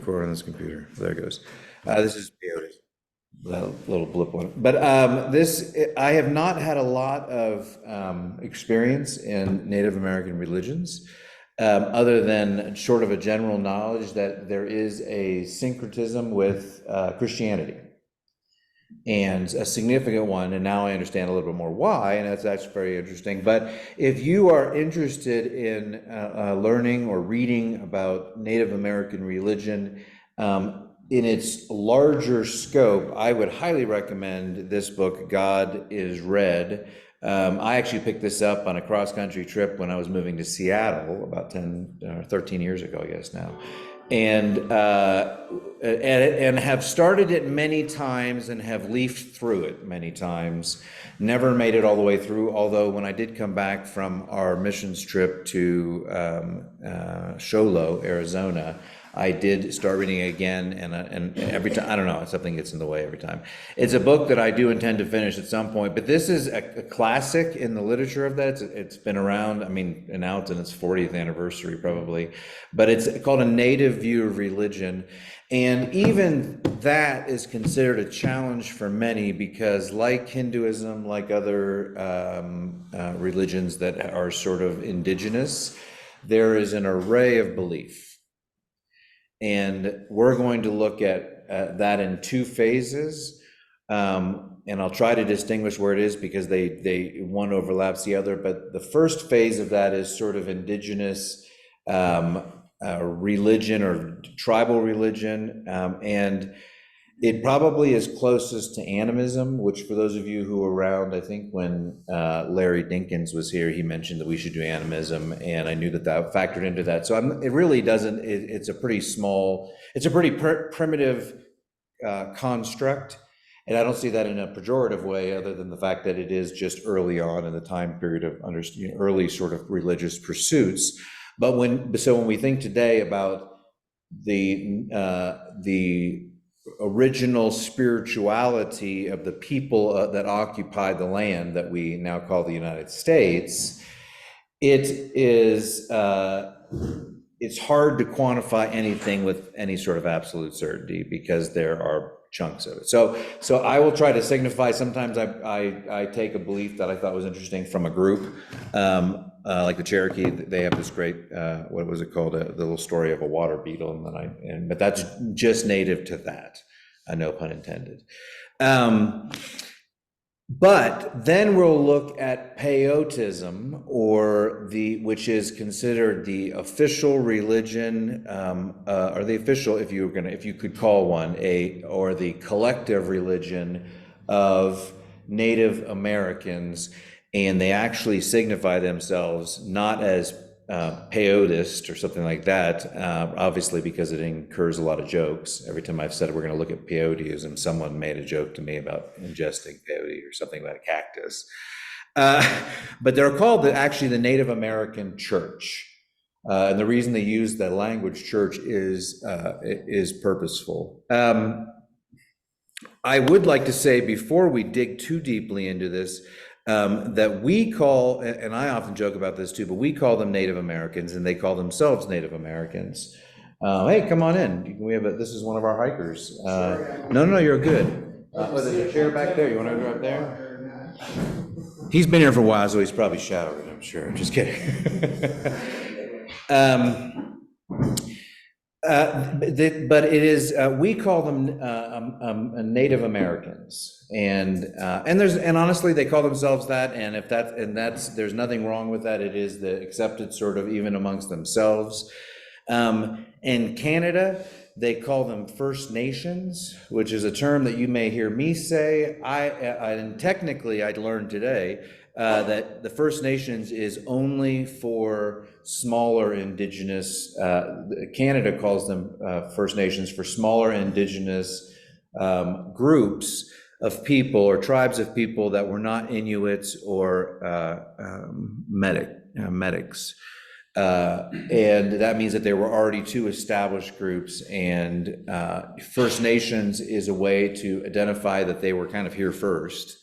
record on this computer. There it goes. This is Peyotism. That little blip one. But I have not had a lot of experience in Native American religions, other than sort of a general knowledge that there is a syncretism with Christianity, and a significant one. And now I understand a little bit more why, and that's actually very interesting. But if you are interested in learning or reading about Native American religion, in its larger scope, I would highly recommend this book, God is Red. I actually picked this up on a cross-country trip when I was moving to Seattle about 10 or 13 years ago, I guess now. And have started it many times and have leafed through it many times. Never made it all the way through, although when I did come back from our missions trip to Sholo, Arizona, I did start reading it again, and every time, I don't know, something gets in the way every time. It's a book that I do intend to finish at some point, but this is a classic in the literature of that. It's been around, I mean, and now it's in its 40th anniversary probably, but it's called A Native View of Religion. And even that is considered a challenge for many, because like Hinduism, like other religions that are sort of indigenous, there is an array of belief. And we're going to look at that in two phases, and I'll try to distinguish where it is, because they one overlaps the other. But the first phase of that is sort of indigenous religion or tribal religion, and it probably is closest to animism, which for those of you who were around, I think when Larry Dinkins was here, he mentioned that we should do animism, and I knew that that factored into that. So it really doesn't, it's a pretty small, it's a pretty primitive construct, and I don't see that in a pejorative way, other than the fact that it is just early on in the time period of early sort of religious pursuits. But when we think today about the original spirituality of the people that occupied the land that we now call the United States, it is it's hard to quantify anything with any sort of absolute certainty, because there are chunks of it. So I will try to signify. Sometimes I take a belief that I thought was interesting from a group, like the Cherokee. They have this great, what was it called? The little story of a water beetle, but that's just native to that, no pun intended. But then we'll look at Peyotism, which is considered the official religion, or the official, if you could call one or the collective religion of Native Americans, and they actually signify themselves not as Peyotist or something like that, obviously, because it incurs a lot of jokes. Every time I've said we're going to look at peyotism, someone made a joke to me about ingesting peyote or something about a cactus. But they're called actually the Native American Church. And the reason they use that language, church, is purposeful. I would like to say, before we dig too deeply into this, that we call, and I often joke about this too, but we call them Native Americans, and they call themselves Native Americans. Hey, come on in. This is one of our hikers. No, you're good. There's a chair back there. You want to go up there? He's been here for a while, so he's probably showering, I'm sure. Just kidding. But it is, we call them Native Americans, and honestly, they call themselves that, and there's nothing wrong with that. It is the accepted sort of even amongst themselves. In Canada, they call them First Nations, which is a term that you may hear me say. And technically, I learned today that the First Nations is only for smaller indigenous, Canada calls them First Nations for smaller indigenous groups of people or tribes of people that were not Inuits or medics. And that means that there were already two established groups, and First Nations is a way to identify that they were kind of here first,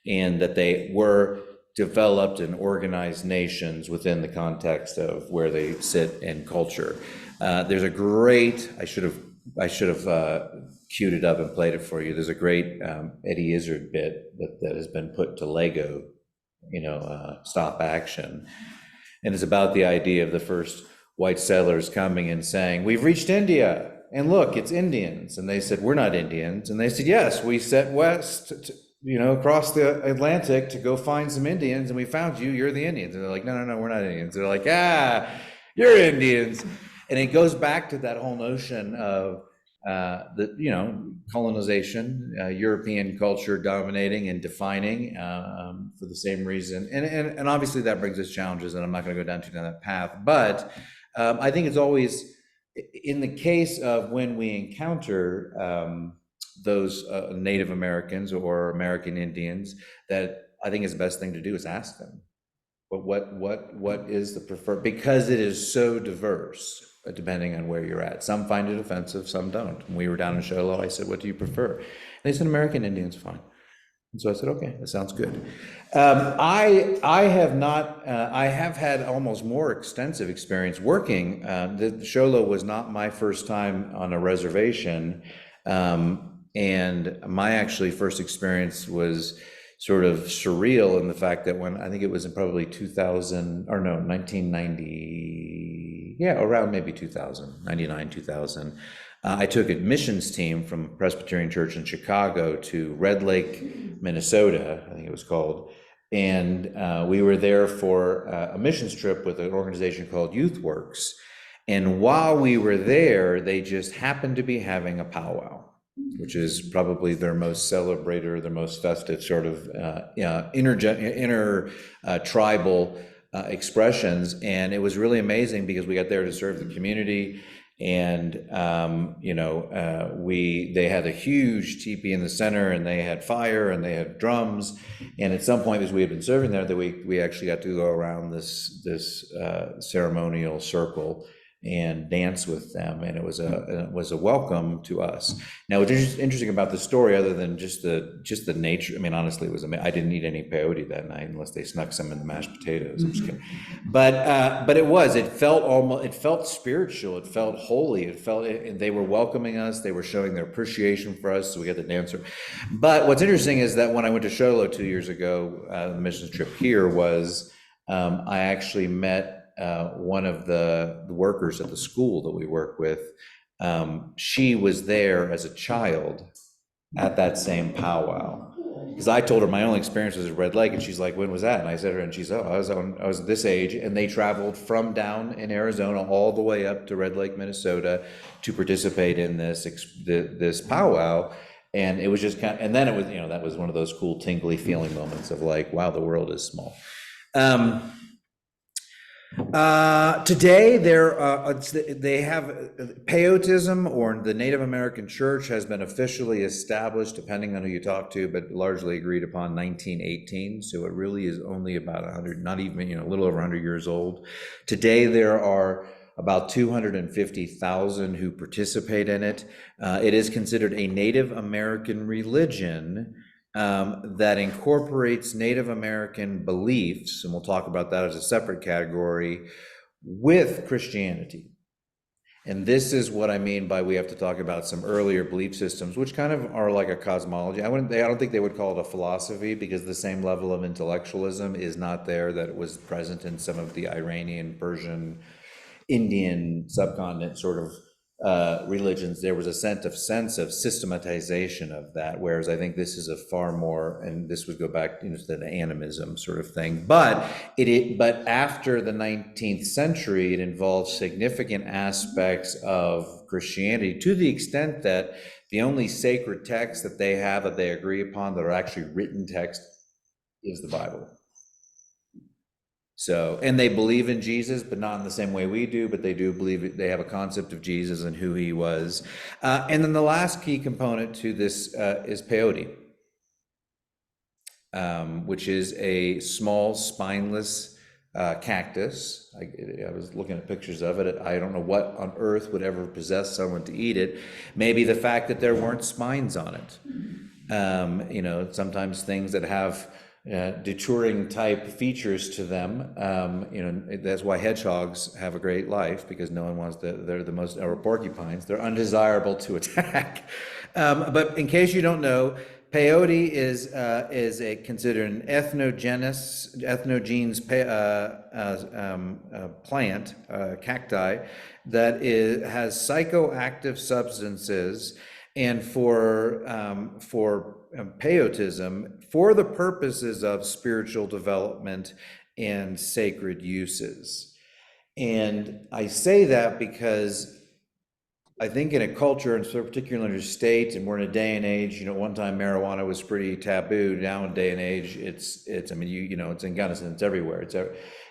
and that they were developed and organized nations within the context of where they sit in culture. There's a great, I should have I should have queued it up and played it for you. There's a great Eddie Izzard bit that has been put to Lego, stop action. And it's about the idea of the first white settlers coming and saying, "We've reached India, and look, it's Indians." And they said, "We're not Indians." And they said, "Yes, we set west, across the Atlantic to go find some Indians, and we found you. You're the Indians." And they're like, "No, no, no, we're not Indians." They're like, "You're Indians." And it goes back to that whole notion of colonization, European culture dominating and defining for the same reason. And obviously that brings us challenges, and I'm not going to go down that path. But I think it's always, in the case of when we encounter those Native Americans or American Indians, that I think is the best thing to do is ask them, but what is the preferred, because it is so diverse, depending on where you're at. Some find it offensive, some don't. When we were down in Show Low, I said, "What do you prefer?" And they said, "American Indians, fine." And so I said, "Okay, that sounds good." I have not, I have had almost more extensive experience working. The Show Low was not my first time on a reservation. And my actually first experience was sort of surreal in the fact that when, I think it was in probably 2000, or no, 1990, yeah, around maybe 2000, 99, 2000, I took a missions team from Presbyterian Church in Chicago to Red Lake, Minnesota, I think it was called. And we were there for a missions trip with an organization called YouthWorks. And while we were there, they just happened to be having a powwow, which is probably their most celebrated, their most festive sort of inter tribal expressions. And it was really amazing because we got there to serve the community. And they had a huge teepee in the center, and they had fire and they had drums. And at some point, as we had been serving there, that we actually got to go around this ceremonial circle and dance with them, and it was a welcome to us. Now, what's interesting about the story, other than just the nature, I mean, honestly, it was amazing. I didn't eat any peyote that night unless they snuck some in the mashed potatoes. I'm just kidding. But it felt spiritual, it felt holy, and they were welcoming us, they were showing their appreciation for us, so we got the dancer. But what's interesting is that when I went to Show Low 2 years ago, the missions trip here was, I actually met one of the workers at the school that we work with. She was there as a child at that same powwow, because I told her my only experience was at Red Lake, and she's like, "When was that?" And I said to her, and she's, "Oh, I was this age." And they traveled from down in Arizona all the way up to Red Lake, Minnesota, to participate in this powwow. And it was just and then it was, that was one of those cool tingly feeling moments of like, wow, the world is small. Today, they have Peyotism, or the Native American Church, has been officially established, depending on who you talk to, but largely agreed upon 1918. So it really is only about 100, not even, a little over 100 years old. Today, there are about 250,000 who participate in it. It is considered a Native American religion that incorporates Native American beliefs, and we'll talk about that as a separate category, with Christianity. And this is what I mean by we have to talk about some earlier belief systems, which kind of are like a cosmology. I don't think they would call it a philosophy, because the same level of intellectualism is not there that was present in some of the Iranian, Persian, Indian subcontinent sort of religions. There was a sense of systematization of that, whereas I think this is a far more, and this would go back to the animism sort of thing. But after the 19th century, it involves significant aspects of Christianity, to the extent that the only sacred text that they have that they agree upon that are actually written text is the Bible. So, and they believe in Jesus, but not in the same way we do, but they do believe, they have a concept of Jesus and who he was. And then the last key component to this is peyote, which is a small spineless cactus. I was looking at pictures of it. I don't know what on earth would ever possess someone to eat it. Maybe the fact that there weren't spines on it. Sometimes things that have detouring type features to them. That's why hedgehogs have a great life, because no one wants they're the most, or porcupines, they're undesirable to attack. But in case you don't know, peyote is considered an ethnogenes plant, cacti, that has psychoactive substances, and for Peyotism, for the purposes of spiritual development and sacred uses. And I say that because I think in a culture, and so particularly in a state, and we're in a day and age, one time marijuana was pretty taboo. Now in day and age, I mean, it's in Gunnison, it's everywhere.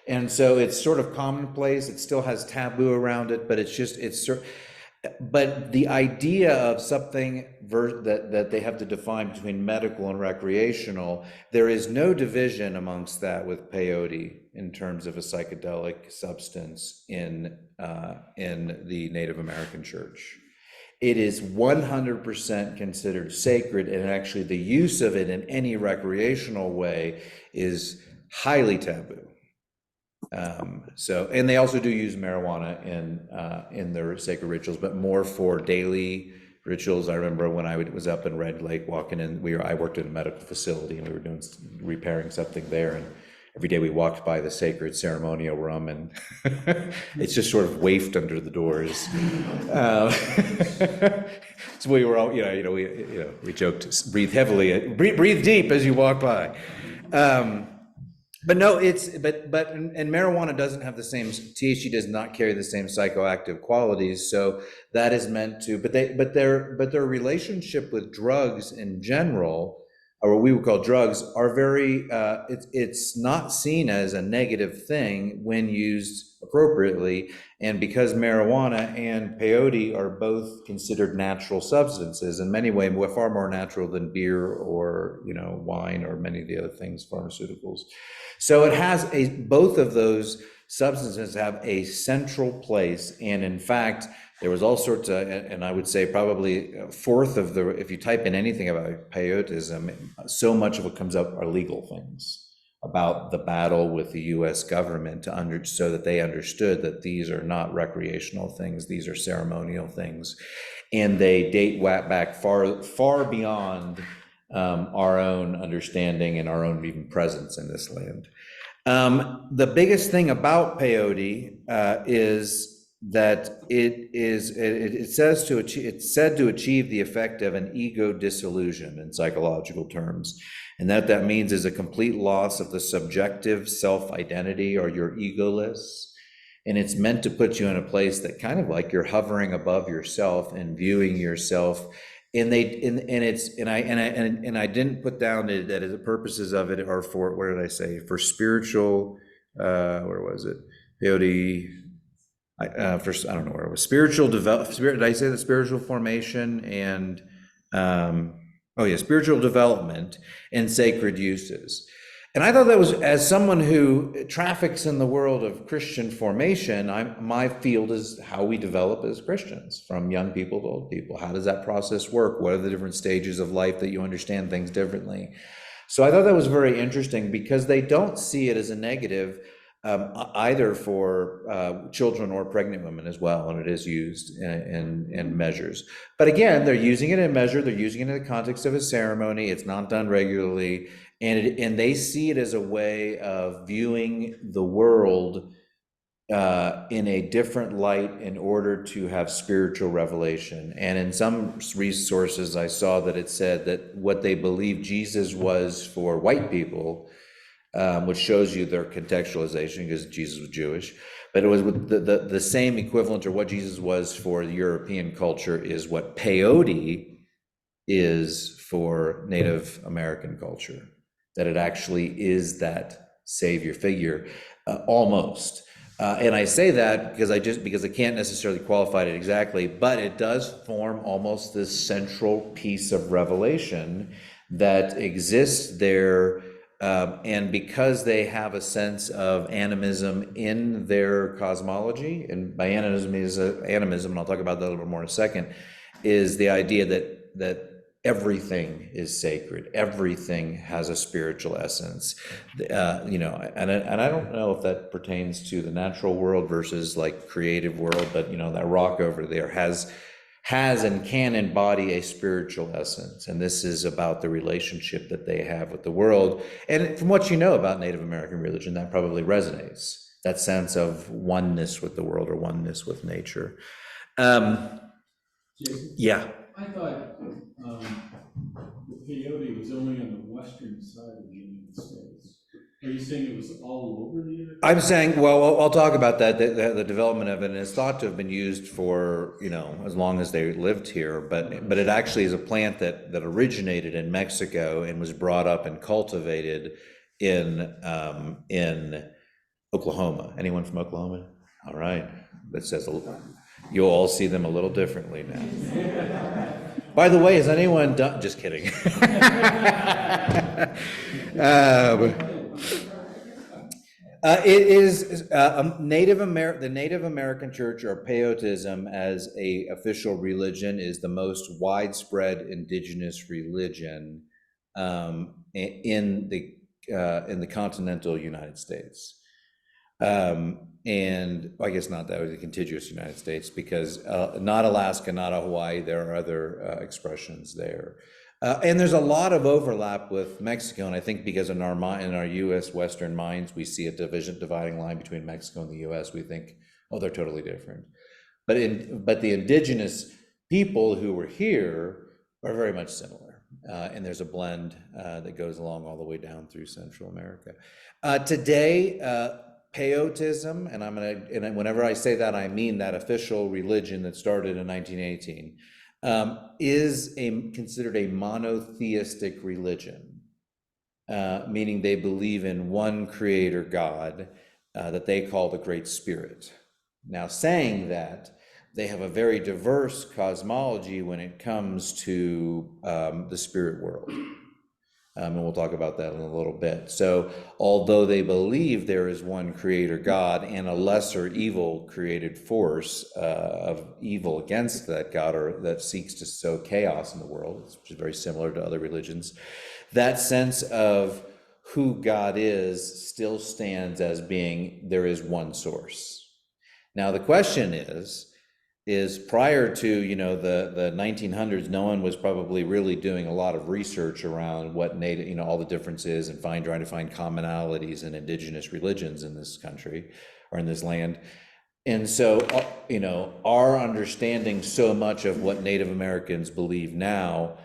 And so it's sort of commonplace. It still has taboo around it, but but the idea of something that they have to define between medical and recreational, there is no division amongst that with peyote in terms of a psychedelic substance in the Native American church. It is 100% considered sacred, and actually the use of it in any recreational way is highly taboo. And they also do use marijuana in their sacred rituals, but more for daily rituals. I remember when I was up in Red Lake walking in, I worked in a medical facility, and we were repairing something there, and every day we walked by the sacred ceremonial room, and it's just sort of wafted under the doors. So we were all, we joked, breathe heavily, breathe deep as you walk by. But no, and marijuana doesn't have the same, THC does not carry the same psychoactive qualities. So that is meant to, but their relationship with drugs in general, or what we would call drugs, are very, it's not seen as a negative thing when used appropriately. And because marijuana and peyote are both considered natural substances, in many ways, far more natural than beer or, wine or many of the other things, pharmaceuticals. So it has both of those substances have a central place. And in fact, there was all sorts of, and I would say probably a fourth of if you type in anything about peyotism, so much of what comes up are legal things about the battle with the US government so that they understood that these are not recreational things, these are ceremonial things. And they date back far, far beyond our own understanding and our own even presence in this land. The biggest thing about peyote is that it's said to achieve the effect of an ego dissolution in psychological terms. And that means is a complete loss of the subjective self-identity, or your egoless. And it's meant to put you in a place that kind of like you're hovering above yourself and viewing yourself. And I didn't put down that the purposes of it are for, what did I say? For spiritual, where was it? Peyote. First, I don't know where it was. Spiritual development. Did I say the spiritual formation and spiritual development and sacred uses? And I thought that was, as someone who traffics in the world of Christian formation, my field is how we develop as Christians, from young people to old people. How does that process work? What are the different stages of life that you understand things differently? So I thought that was very interesting, because they don't see it as a negative, either for children or pregnant women as well, and it is used in measures. But again, they're using it in measure, they're using it in the context of a ceremony, it's not done regularly, and they see it as a way of viewing the world in a different light in order to have spiritual revelation. And in some resources I saw that it said that what they believe Jesus was for white people, which shows you their contextualization, because Jesus was Jewish, but it was with the same equivalent, or what Jesus was for the European culture is what peyote is for Native American culture, that it actually is that savior figure, almost. And I say that because I can't necessarily qualify it exactly, but it does form almost this central piece of revelation that exists there. And because they have a sense of animism in their cosmology, and by animism, and I'll talk about that a little bit more in a second, is the idea that everything is sacred. Everything has a spiritual essence. And I don't know if that pertains to the natural world versus like creative world, but that rock over there has and can embody a spiritual essence. And this is about the relationship that they have with the world. And from what you know about Native American religion, that probably resonates, that sense of oneness with the world or oneness with nature. Jason, Yeah. I thought the peyote was only on the western side of the United States. Are you saying it was all over the United States? I'm saying, well, I'll talk about that, the development of it, and it's thought to have been used for, as long as they lived here, but it actually is a plant that originated in Mexico and was brought up and cultivated in Oklahoma. Anyone from Oklahoma? All right, that says, you'll all see them a little differently now. By the way, has anyone done, just kidding. It is the Native American Church, or Peyotism, as a official religion, is the most widespread indigenous religion in the continental United States. And I guess not that, was the contiguous United States, because not Alaska, not Hawaii, there are other expressions there. And there's a lot of overlap with Mexico, and I think because in our U.S. Western minds, we see a dividing line between Mexico and the U.S. We think, oh, they're totally different. But the indigenous people who were here are very much similar, and there's a blend that goes along all the way down through Central America. Today, Peyotism, and whenever I say that, I mean that official religion that started in 1918. Is considered a monotheistic religion, meaning they believe in one creator God that they call the Great Spirit. Now, saying that, they have a very diverse cosmology when it comes to the spirit world. And we'll talk about that in a little bit. So although they believe there is one creator God and a lesser evil created force of evil against that God, or that seeks to sow chaos in the world, which is very similar to other religions, that sense of who God is still stands as being, there is one source. Now the question is prior to the 1900s, no one was probably really doing a lot of research around what native, all the differences, and trying to find commonalities in indigenous religions in this country or in this land. And so our understanding so much of what Native Americans believe now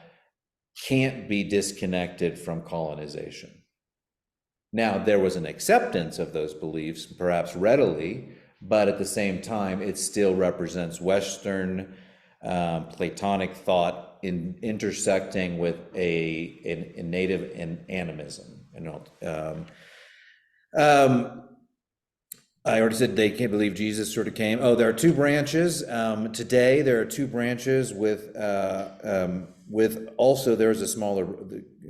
can't be disconnected from colonization. Now, there was an acceptance of those beliefs, perhaps readily, but at the same time, it still represents Western Platonic thought intersecting with a native animism. I already said they can't believe Jesus sort of came. Oh, there are two branches. Today, there are two branches with also, there's a smaller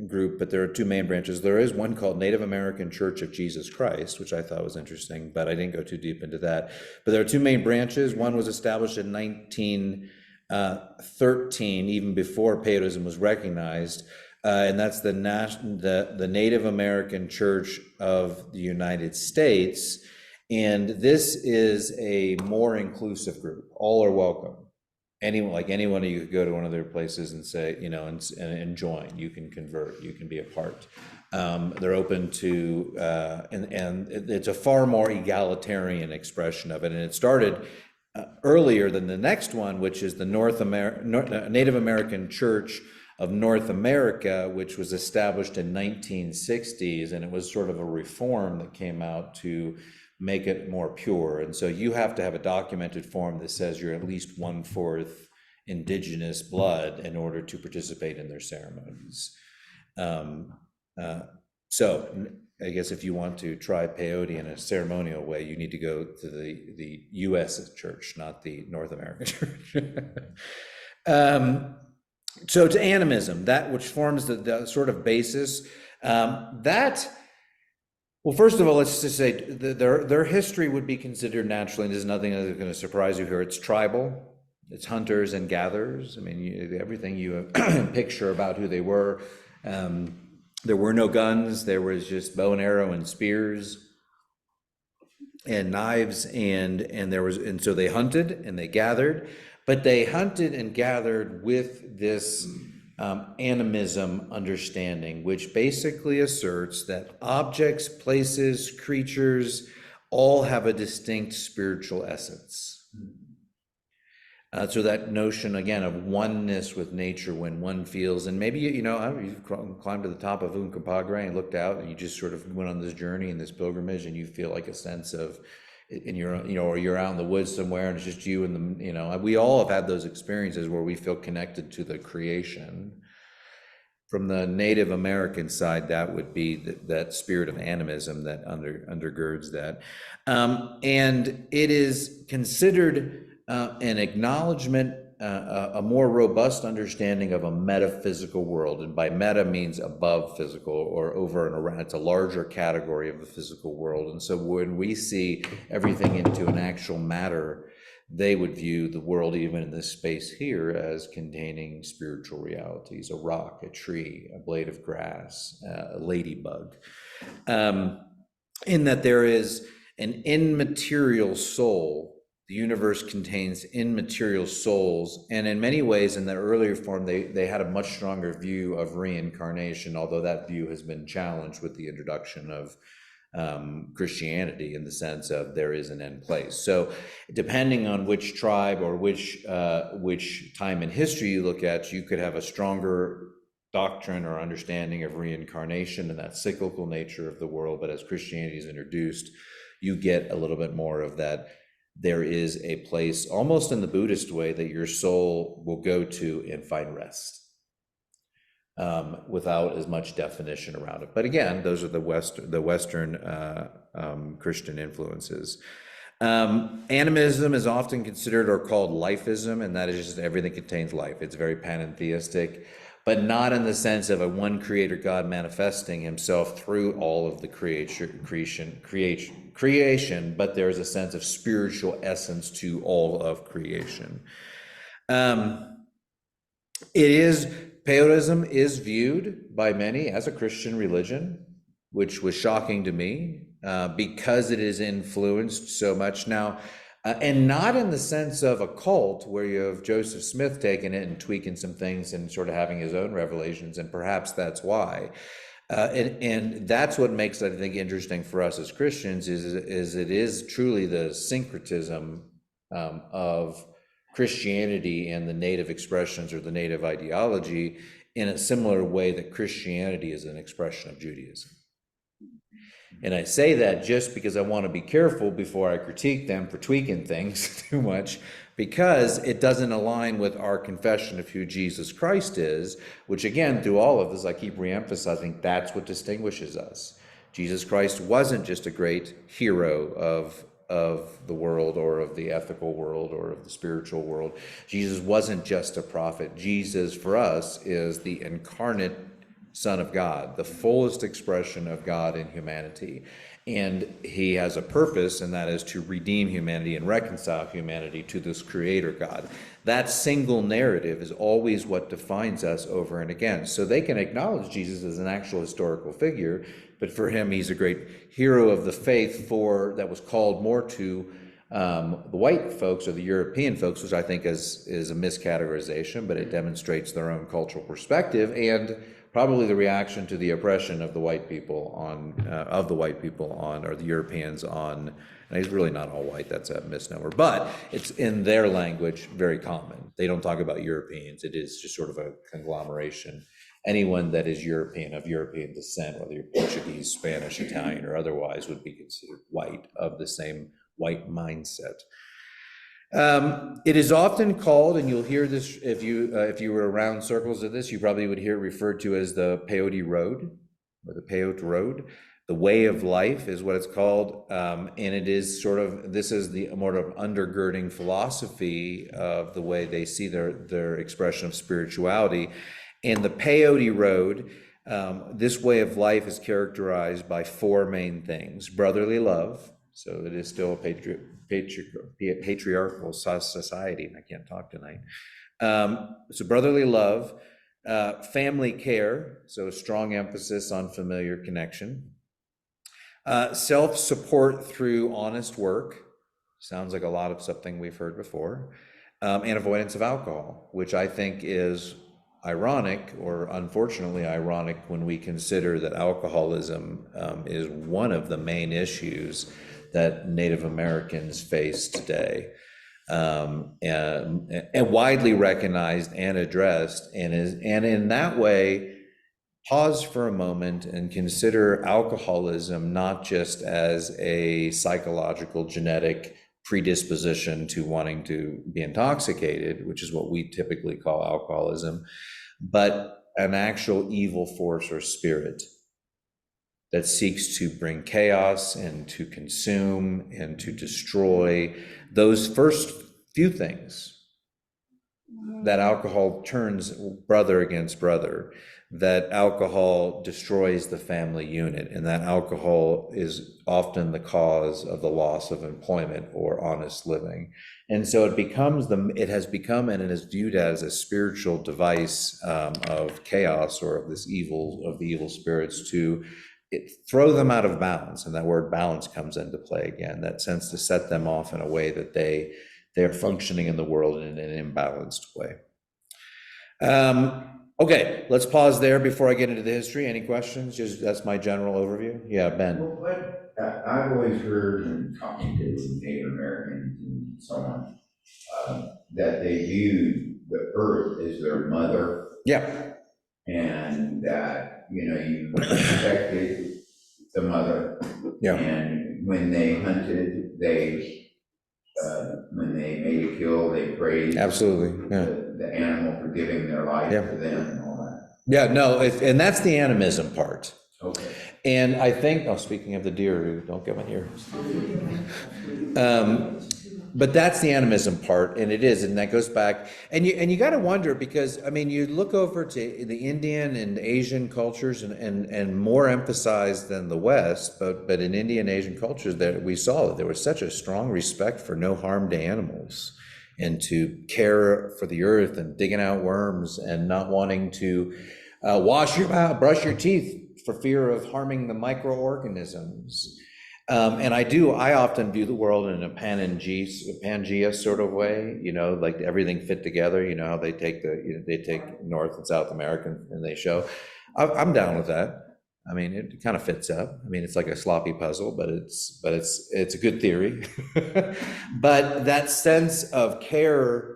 group, but there are two main branches. There is one called Native American Church of Jesus Christ, which I thought was interesting, but I didn't go too deep into that. But there are two main branches. One was established in 1913, even before Peyotism was recognized, and that's the Native American Church of the United States. And this is a more inclusive group. All are welcome. Anyone you could go to one of their places and say, and join. You can convert. You can be a part. They're open to, and it's a far more egalitarian expression of it. And it started earlier than the next one, which is the Native American Church of North America, which was established in 1960s, and it was sort of a reform that came out to make it more pure. And so you have to have a documented form that says you're at least 1/4 indigenous blood in order to participate in their ceremonies. So I guess if you want to try peyote in a ceremonial way, you need to go to the U.S. church, not the North American church. So to animism, that which forms the sort of basis, well, first of all, let's just say their history would be considered naturally, and there's nothing that's going to surprise you here. It's tribal. It's hunters and gatherers. I mean, everything you picture about who they were. Um, there were no guns. There was just bow and arrow and spears and knives, and so they hunted and they gathered, but they hunted and gathered with this animism understanding, which basically asserts that objects, places, creatures all have a distinct spiritual essence. So that notion again of oneness with nature, when one feels, and maybe you've climbed to the top of Uncompahgre and looked out, and you just sort of went on this journey and this pilgrimage, and you feel like a sense of, in your, or you're out in the woods somewhere, and it's just you and the, we all have had those experiences where we feel connected to the creation. From the Native American side, that would be that spirit of animism that undergirds that. And it is considered an acknowledgement, a more robust understanding of a metaphysical world. And by meta means above physical or over and around. It's a larger category of the physical world. And so when we see everything into an actual matter, they would view the world, even in this space here, as containing spiritual realities: a rock, a tree, a blade of grass, a ladybug. In that there is an immaterial soul. The universe contains immaterial souls, and in many ways, in the earlier form, they had a much stronger view of reincarnation, although that view has been challenged with the introduction of Christianity, in the sense of there is an end place. So depending on which tribe or which time in history you look at, you could have a stronger doctrine or understanding of reincarnation and that cyclical nature of the world. But as Christianity is introduced, you get a little bit more of that. There is a place, almost in the Buddhist way, that your soul will go to and find rest. Without as much definition around it. But again, those are the Western Christian influences. Animism is often considered or called lifeism, and that is just everything contains life. It's very panentheistic, but not in the sense of a one creator God manifesting himself through all of the creation, but there's a sense of spiritual essence to all of creation. Peyotism is viewed by many as a Christian religion, which was shocking to me, because it is influenced so much now, and not in the sense of a cult where you have Joseph Smith taking it and tweaking some things and sort of having his own revelations, and perhaps that's why. And that's what makes it, I think, interesting for us as Christians is it is truly the syncretism of Christianity and the native expressions or the native ideology, in a similar way that Christianity is an expression of Judaism. And I say that just because I want to be careful before I critique them for tweaking things too much, because it doesn't align with our confession of who Jesus Christ is, which again, through all of this, I keep reemphasizing, that's what distinguishes us. Jesus Christ wasn't just a great hero of the world or of the ethical world or of the spiritual world. Jesus wasn't just a prophet. Jesus, for us, is the incarnate Son of God, the fullest expression of God in humanity. And he has a purpose, and that is to redeem humanity and reconcile humanity to this creator God. That single narrative is always what defines us over and again. So they can acknowledge Jesus as an actual historical figure, but for him, he's a great hero of the faith that was called more to the white folks or the European folks, which I think is a miscategorization, but it demonstrates their own cultural perspective and probably the reaction to the oppression of the white people or the Europeans on, and he's really not all white, that's a misnomer, but it's in their language very common. They don't talk about Europeans. It is just sort of a conglomeration. Anyone that is European, of European descent, whether you're Portuguese, Spanish, Italian, or otherwise, would be considered white, of the same white mindset. It is often called, and you'll hear this if you were around circles of this, you probably would hear it referred to as the Peyote Road, or the Peyote Road. The way of life is what it's called, and it is sort of, this is the more of undergirding philosophy of the way they see their expression of spirituality. And the Peyote Road, this way of life is characterized by four main things: brotherly love, so it is still a patriarchal society. I can't talk tonight. So brotherly love, family care, so a strong emphasis on familiar connection. Self-support through honest work, sounds like a lot of something we've heard before, and avoidance of alcohol, which I think is ironic, or unfortunately ironic, when we consider that alcoholism is one of the main issues that Native Americans face today, and widely recognized and addressed, and in that way, pause for a moment and consider alcoholism not just as a psychological genetic predisposition to wanting to be intoxicated, which is what we typically call alcoholism, but an actual evil force or spirit that seeks to bring chaos and to consume and to destroy those first few things. That alcohol turns brother against brother, that alcohol destroys the family unit, and that alcohol is often the cause of the loss of employment or honest living. And so it has become and it is viewed as a spiritual device of chaos, or of the evil spirits, to throw them out of balance. And that word balance comes into play again, that sense to set them off in a way that they're functioning in the world in an imbalanced way. Okay, let's pause there before I get into the history. Any questions? Just that's my general overview. Yeah, Ben. Well, what I've always heard in talking to Native Americans and so on, that they view the earth as their mother. Yeah. And that, you respected the mother. Yeah. And when they hunted, when they made a kill, they praised Absolutely. Yeah. the animal for giving their life Yeah. to them and all that. Yeah, no, and that's the animism part. Okay. And I think, speaking of the deer, don't get my ear. But that's the animism part, and it is, and that goes back, and you got to wonder, because I mean, you look over to the Indian and Asian cultures, and more emphasized than the West, but in Indian Asian cultures, that we saw that there was such a strong respect for no harm to animals, and to care for the earth, and digging out worms, and not wanting to wash your mouth, brush your teeth for fear of harming the microorganisms. And I often view the world in a Pangea sort of way, like everything fit together, how they take they take North and South America and they show. I'm down with that. I mean, it kind of fits up. I mean, it's like a sloppy puzzle, but it's a good theory. But that sense of care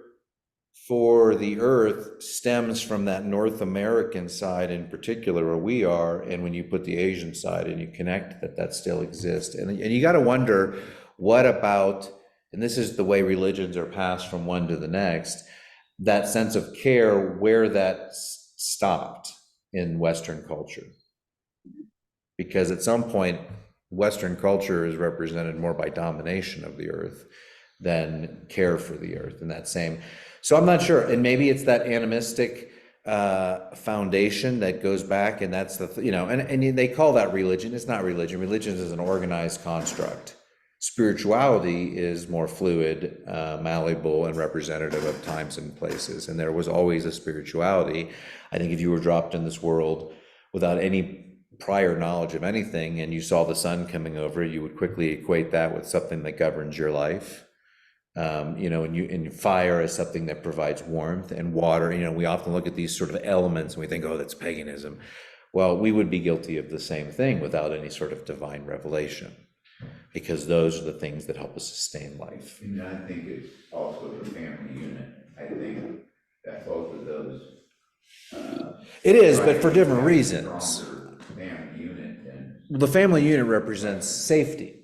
for the earth stems from that North American side in particular, where we are, and when you put the Asian side and you connect that still exists. And you got to wonder, what about, and this is the way religions are passed from one to the next, that sense of care, where that stopped in Western culture. Because at some point, Western culture is represented more by domination of the earth than care for the earth, and that same. So I'm not sure, and maybe it's that animistic foundation that goes back, and that's and they call that religion. It's not religion. Religion is an organized construct. Spirituality is more fluid, malleable, and representative of times and places. And there was always a spirituality. I think if you were dropped in this world without any prior knowledge of anything, and you saw the sun coming over, you would quickly equate that with something that governs your life. And fire as something that provides warmth, and water. We often look at these sort of elements and we think, oh, that's paganism. Well, we would be guilty of the same thing without any sort of divine revelation, because those are the things that help us sustain life. And I think it's also the family unit. I think that both of those. It is, but for different reasons. Family unit than. The family unit represents safety.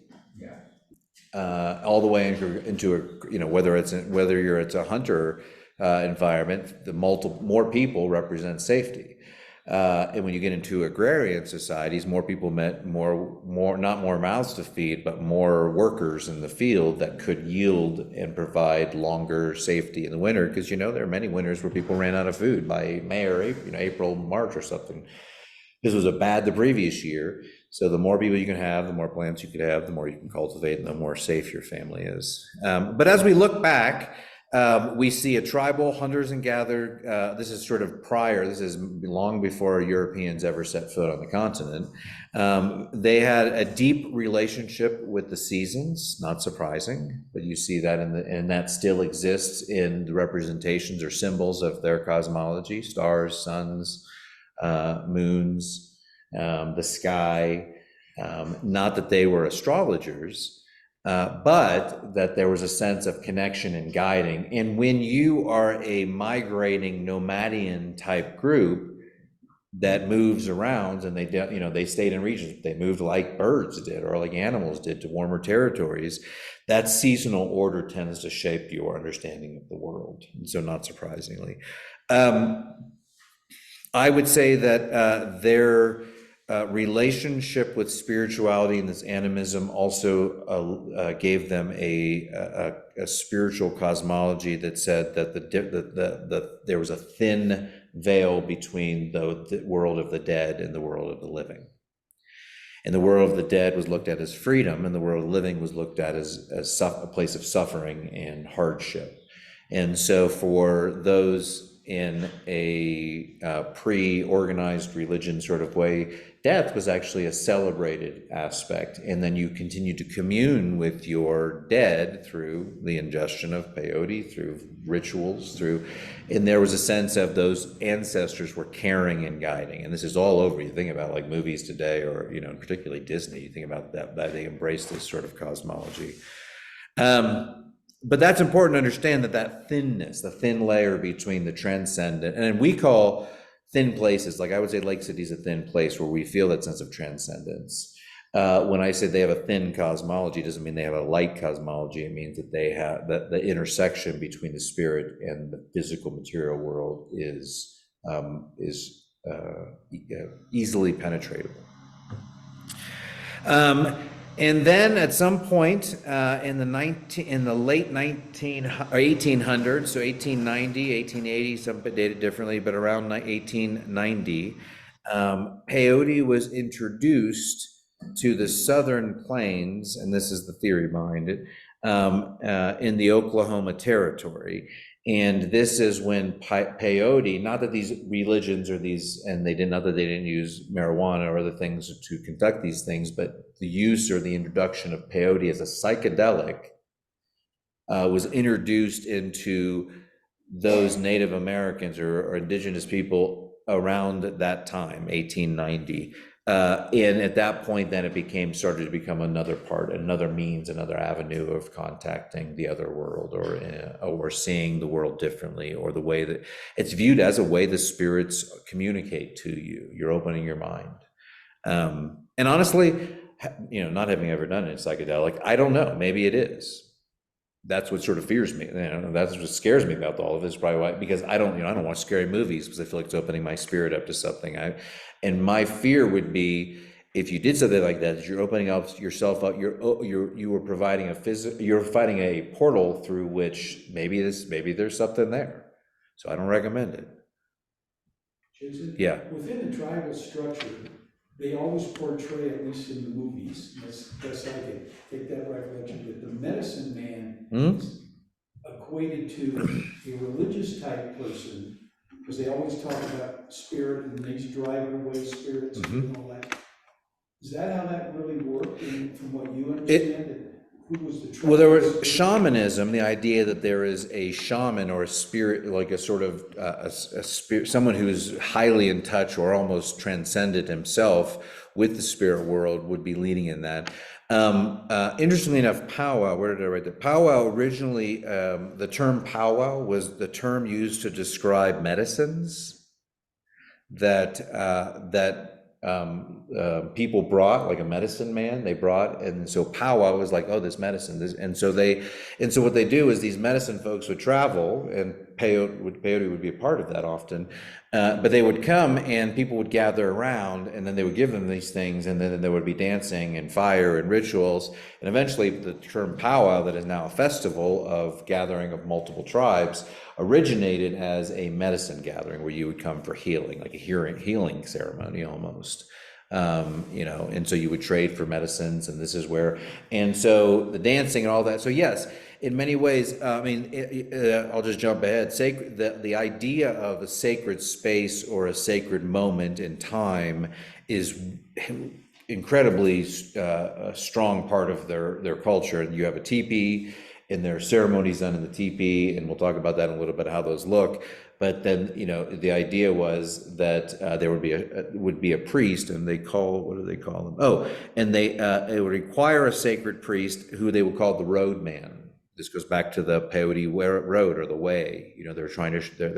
All the way into a, whether it's a hunter environment, the more people represent safety. And when you get into agrarian societies, more people meant not more mouths to feed, but more workers in the field that could yield and provide longer safety in the winter. Because there are many winters where people ran out of food by May or April, March or something. This was bad the previous year. So the more people you can have, the more plants you could have, the more you can cultivate, and the more safe your family is. But as we look back, we see a tribal hunters and gathered. This is sort of prior. This is long before Europeans ever set foot on the continent. They had a deep relationship with the seasons, not surprising, but you see that and that still exists in the representations or symbols of their cosmology: stars, suns, moons, the sky. Not that they were astrologers, but that there was a sense of connection and guiding. And when you are a migrating nomadian type group that moves around, and they stayed in regions, they moved like birds did or like animals did to warmer territories, that seasonal order tends to shape your understanding of the world. And so not surprisingly, I would say that their relationship with spirituality and this animism also gave them a spiritual cosmology that said that there was a thin veil between the world of the dead and the world of the living. And the world of the dead was looked at as freedom, and the world of the living was looked at as a place of suffering and hardship. And so for those in a pre-organized religion sort of way, death was actually a celebrated aspect. And then you continue to commune with your dead through the ingestion of peyote, through rituals, and there was a sense of those ancestors were caring and guiding. And this is all over. You think about like movies today, or, particularly Disney, you think about that they embrace this sort of cosmology. But that's important to understand that thinness, the thin layer between the transcendent, and we call thin places, like I would say Lake City is a thin place where we feel that sense of transcendence. When I say they have a thin cosmology, it doesn't mean they have a light cosmology. It means that they have that the intersection between the spirit and the physical material world is easily penetratable. And then at some point in the late 1800s, so 1890, 1880, some dated differently, but around 1890, peyote was introduced to the southern plains, and this is the theory behind it, in the Oklahoma Territory. And this is when peyote, not that these religions or these, and they didn't use marijuana or other things to conduct these things, but the use or the introduction of peyote as a psychedelic was introduced into those Native Americans or indigenous people around that time, 1890. And at that point, then it started to become another means, another avenue of contacting the other world, or seeing the world differently, or the way that it's viewed as a way the spirits communicate to you. You're opening your mind. And honestly, not having ever done it psychedelic, I don't know. Maybe it is. That's what sort of fears me. That's what scares me about all of this. Probably why, because I don't watch scary movies because I feel like it's opening my spirit up to something. And my fear would be, if you did something like that, you're opening up yourself up. You were providing you're finding a portal through which maybe there's something there. So I don't recommend it. Jason? Yeah. Within the tribal structure, they always portray, at least in the movies, that's I can take that recollection, that the medicine man is equated to a religious type person, because they always talk about spirit and these driving away spirits and all that. Is that how that really worked, from what you understand? Who was the tribal? Well, there was shamanism, the idea that there is a shaman or a spirit, like a sort of a spirit, someone who is highly in touch or almost transcended himself with the spirit world, would be leading in that. Interestingly enough, powwow, where did I write that? Powwow originally, the term powwow was the term used to describe medicines that people brought, like a medicine man, they brought, and so powwow was like, oh, this medicine, and so what they do is these medicine folks would travel, and peyote would be a part of that often, but they would come and people would gather around, and then they would give them these things, and then there would be dancing and fire and rituals, and eventually the term powwow, that is now a festival of gathering of multiple tribes, originated as a medicine gathering where you would come for healing, like a healing ceremony almost. You know, and so you would trade for medicines, and this is where, and so the dancing and all that. So yes, in many ways, I mean, I'll just jump ahead. Sacred, the idea of a sacred space or a sacred moment in time is incredibly a strong part of their culture. And you have a teepee, and there are ceremonies done in the teepee, and we'll talk about that in a little bit, how those look. But then, you know, the idea was that there would be a priest, and what do they call them? Oh, and it would require a sacred priest who they would call the road man. This goes back to the peyote road, or the way. You know, they're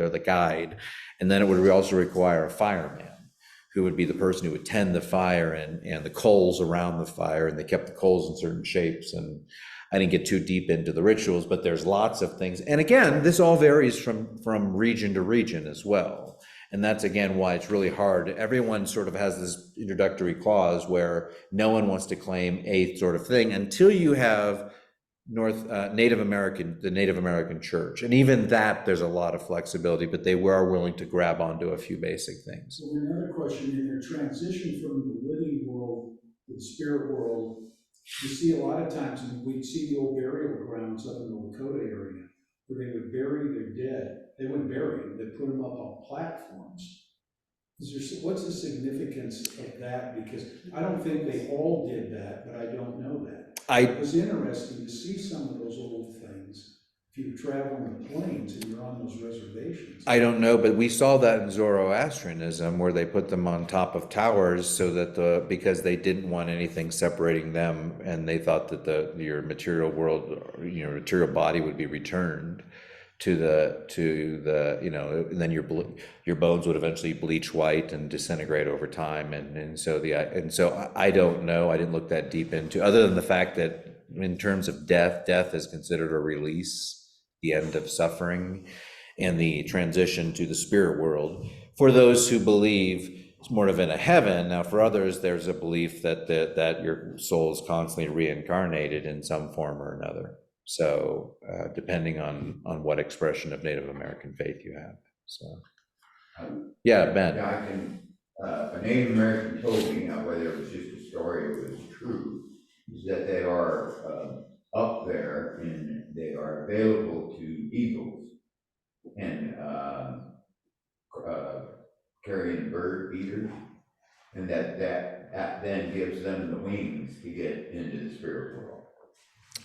the guide. And then it would also require a fireman, who would be the person who would tend the fire and the coals around the fire, and they kept the coals in certain shapes. And I didn't get too deep into the rituals, but there's lots of things. And again, this all varies from region to region as well. And that's, again, why it's really hard. Everyone sort of has this introductory clause where no one wants to claim a sort of thing until you have the Native American church. And even that, there's a lot of flexibility, but they were willing to grab onto a few basic things. So another question, in their transition from the living world to the spirit world, you see a lot of times, and we'd see the old burial grounds up in the Lakota area, where they would bury their dead. They wouldn't bury them, they'd put them up on platforms. What's the significance of that? Because I don't think they all did that, but I don't know that. It was interesting to see some of those old things. If you travel on the plains and you're on those reservations. I don't know, but we saw that in Zoroastrianism, where they put them on top of towers so that because they didn't want anything separating them, and they thought that your material world, your material body would be returned to the you know, and then your bones would eventually bleach white and disintegrate over time, and so I don't know. I didn't look that deep into, other than the fact that in terms of death is considered a release, the end of suffering, and the transition to the spirit world for those who believe it's more of in a heaven. Now, for others, there's a belief that your soul is constantly reincarnated in some form or another. So depending on what expression of Native American faith you have. So yeah, Ben. Yeah, a Native American told me, now whether it was just a story or it was true, is that they are up there and they are available to eagles and carrying bird feeders, and that then gives them the wings to get into the spirit world,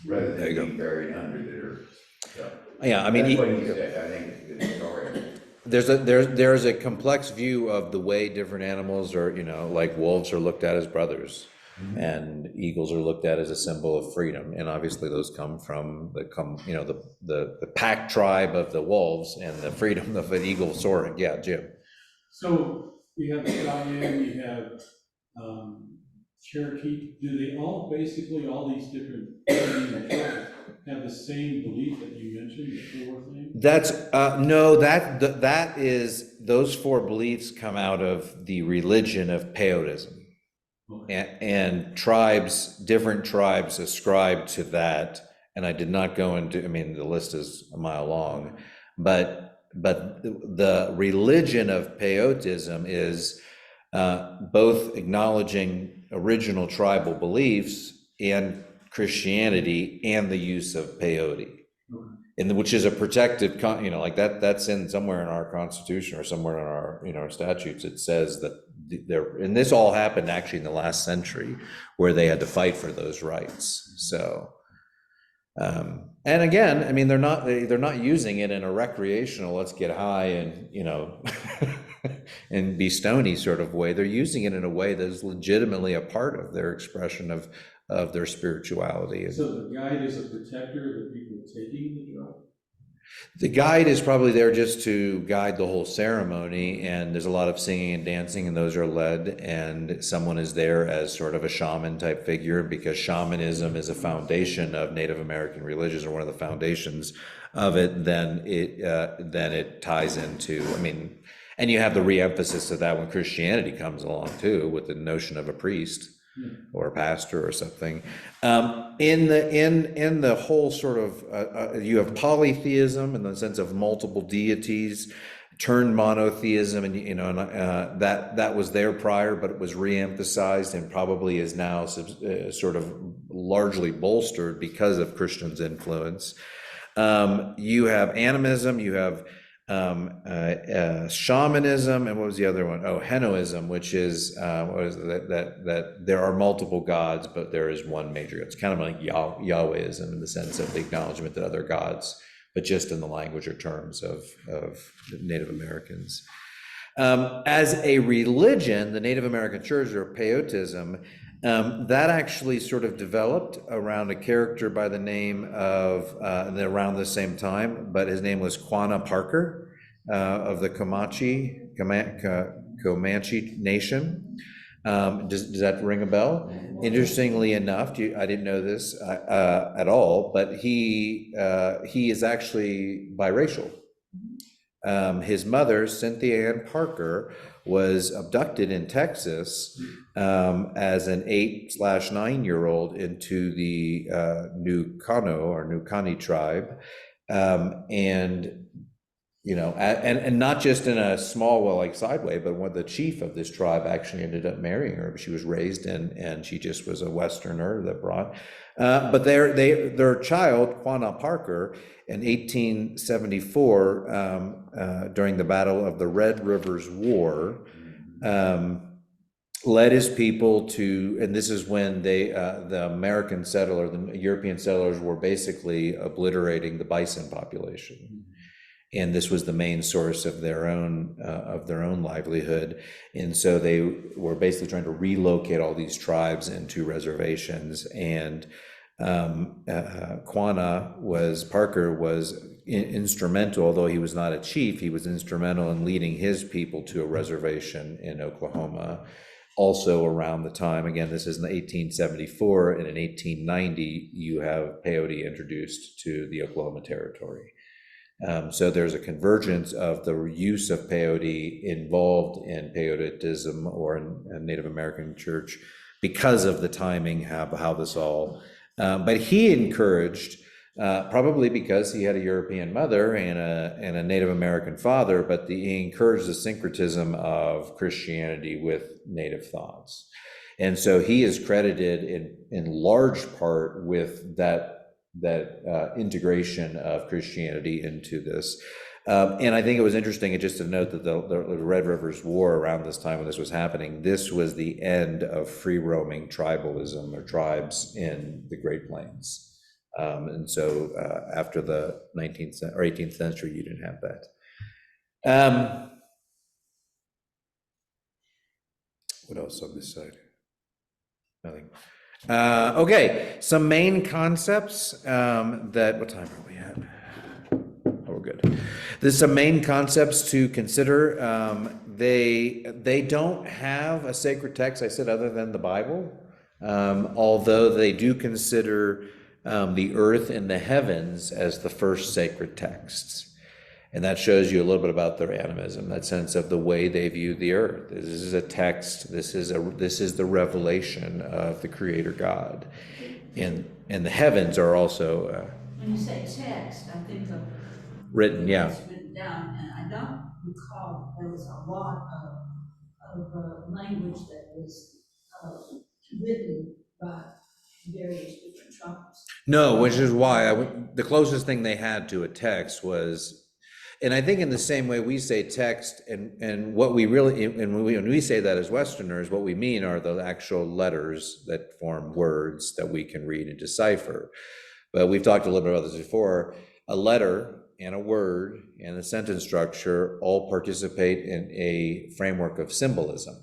rather than being buried under the dirt. So, yeah, I mean, that's what he said. I think it's a good story. There's a complex view of the way different animals are, you know, like wolves are looked at as brothers, and eagles are looked at as a symbol of freedom. And obviously those come from you know, the pack tribe of the wolves, and the freedom of an eagle soaring. Yeah, Jim. So you have the Cheyenne, you have Cherokee. Do they all these different tribes have the same belief that you mentioned, the four things? That's no, that is, those four beliefs come out of the religion of Peyotism. Okay. And different tribes ascribe to that. And I did not go into, I mean, the list is a mile long, but the religion of Peyotism is both acknowledging original tribal beliefs and Christianity, and the use of peyote, and which is a protected, you know, like that's in somewhere in our Constitution or somewhere in our, you know, our statutes. It says that and this all happened actually in the last century, where they had to fight for those rights. So, and again, I mean, they're not using it in a recreational, let's get high and, you know, and be stony sort of way. They're using it in a way that is legitimately a part of their expression of their spirituality. So the guide is a protector of the people taking the drug? The guide is probably there just to guide the whole ceremony, and there's a lot of singing and dancing, and those are led, and someone is there as sort of a shaman type figure, because shamanism is a foundation of Native American religions, or one of the foundations of it. Then it ties into, I mean, and you have the re-emphasis of that when Christianity comes along too, with the notion of a priest or a pastor or something. In the whole sort of, you have polytheism in the sense of multiple deities. turned monotheism, and that was there prior, but it was reemphasized and probably is now sort of largely bolstered because of Christians' influence. You have animism, you have shamanism, and what was the other one? Oh, Henoism, which is what is it? That there are multiple gods, but there is one major God. It's kind of like Yahwehism in the sense of the acknowledgement that other gods, but just in the language or terms of Native Americans. As a religion, the Native American Church, or Peyotism, that actually sort of developed around a character by the name of, around the same time, but his name was Quanah Parker of the Comanche Nation. Does that ring a bell? Interestingly enough, I didn't know this at all, but he is actually biracial. His mother, Cynthia Ann Parker, was abducted in Texas as an 8/9-year-old into the Nukani tribe, and and not just in a small, well, like sideway, but when the chief of this tribe actually ended up marrying her. She was raised in, and she just was a Westerner that brought. But their child, Quanah Parker, in 1874, during the Battle of the Red Rivers War, led his people to, and this is when the American settler, the European settlers were basically obliterating the bison population. And this was the main source of their own livelihood. And so they were basically trying to relocate all these tribes into reservations. And Parker was instrumental, although he was not a chief, he was instrumental in leading his people to a reservation in Oklahoma. Also around the time, again, this is in 1874, and in 1890, you have peyote introduced to the Oklahoma Territory. So there's a convergence of the use of peyote involved in peyotism or in Native American church because of the timing, how this all, but he encouraged, probably because he had a European mother and a Native American father, but he encouraged the syncretism of Christianity with Native thoughts. And so he is credited in large part with that integration of Christianity into this. And I think it was interesting, just to note that the Red Rivers War, around this time when this was happening, this was the end of free roaming tribalism or tribes in the Great Plains. And so after the 19th or 18th century, you didn't have that. What else on this side? Nothing. Okay, some main concepts that, what time are we at? Oh, we're good. There's some main concepts to consider. They don't have a sacred text, I said, other than the Bible, although they do consider the earth and the heavens as the first sacred texts. And that shows you a little bit about their animism, that sense of the way they view the earth. This is a text. This is the revelation of the Creator God, and the heavens are also when you say text, I think of written. Yeah, it's written down, and I don't recall there was a lot of language that was written by various different tribes. no, which is why the closest thing they had to a text was. And I think in the same way we say text, and what we really, and when we say that as Westerners, what we mean are the actual letters that form words that we can read and decipher. But we've talked a little bit about this before. A letter and a word and a sentence structure all participate in a framework of symbolism.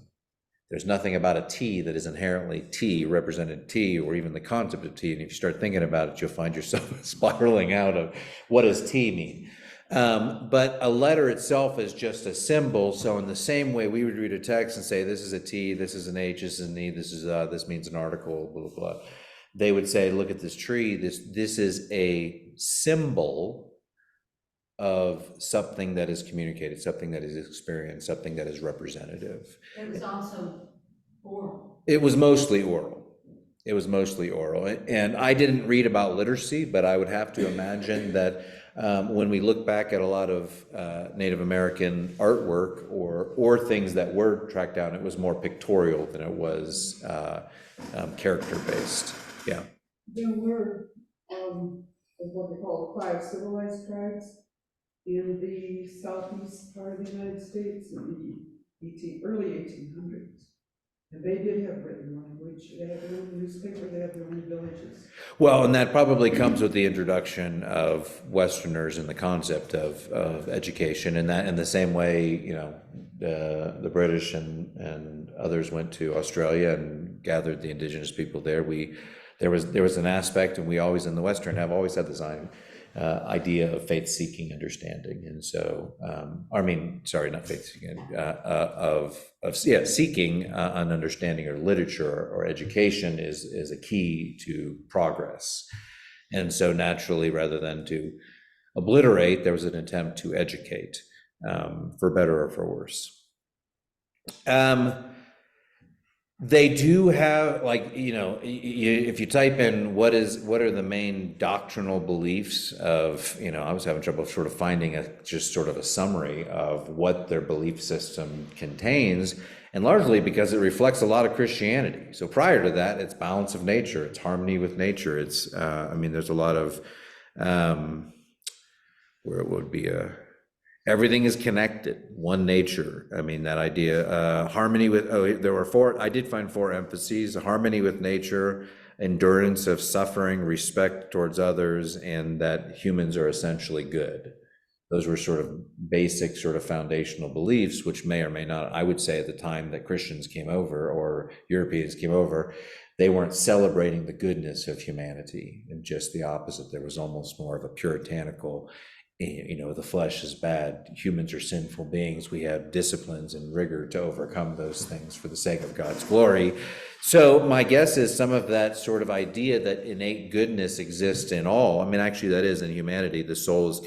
There's nothing about a T that is inherently T, represented T, or even the concept of T. And if you start thinking about it, you'll find yourself spiraling out of what does T mean? But a letter itself is just a symbol. So in the same way we would read a text and say, this is a T, this is an H, this is an E, this means an article, blah, blah, blah. They would say, look at this tree. This is a symbol of something that is communicated, something that is experienced, something that is representative. It was also oral. It was mostly oral. It was mostly oral. And I didn't read about literacy, but I would have to imagine that when we look back at a lot of Native American artwork or things that were tracked down, it was more pictorial than it was character-based. Yeah. There were, what they call the 5 civilized tribes in the southeast part of the United States in the early 1800s. And they did have written language, they had their own newspaper, they had their own villages. Well, and that probably comes with the introduction of Westerners and the concept of education, and that in the same way, you know, the British and others went to Australia and gathered the indigenous people there. There was an aspect, and we always in the Western have always had this idea of faith-seeking understanding, and so not faith-seeking, seeking an understanding or literature or education is a key to progress, and so naturally, rather than to obliterate, there was an attempt to educate, for better or for worse. They do have, like, you know, if you type in what are the main doctrinal beliefs of, you know, I was having trouble sort of finding just sort of a summary of what their belief system contains, and largely because it reflects a lot of Christianity. So prior to that, it's balance of nature, it's harmony with nature, it's, there's a lot of, where it would be everything is connected, one nature. I mean, that idea, harmony with, there were 4, I did find 4 emphases: harmony with nature, endurance of suffering, respect towards others, and that humans are essentially good. Those were sort of basic, sort of foundational beliefs, which may or may not, I would say at the time that Christians came over or Europeans came over, they weren't celebrating the goodness of humanity, and just the opposite. There was almost more of a puritanical, you know, the flesh is bad, humans are sinful beings, we have disciplines and rigor to overcome those things for the sake of God's glory. So my guess is some of that sort of idea that innate goodness exists in all, I mean, actually that is in humanity, the soul is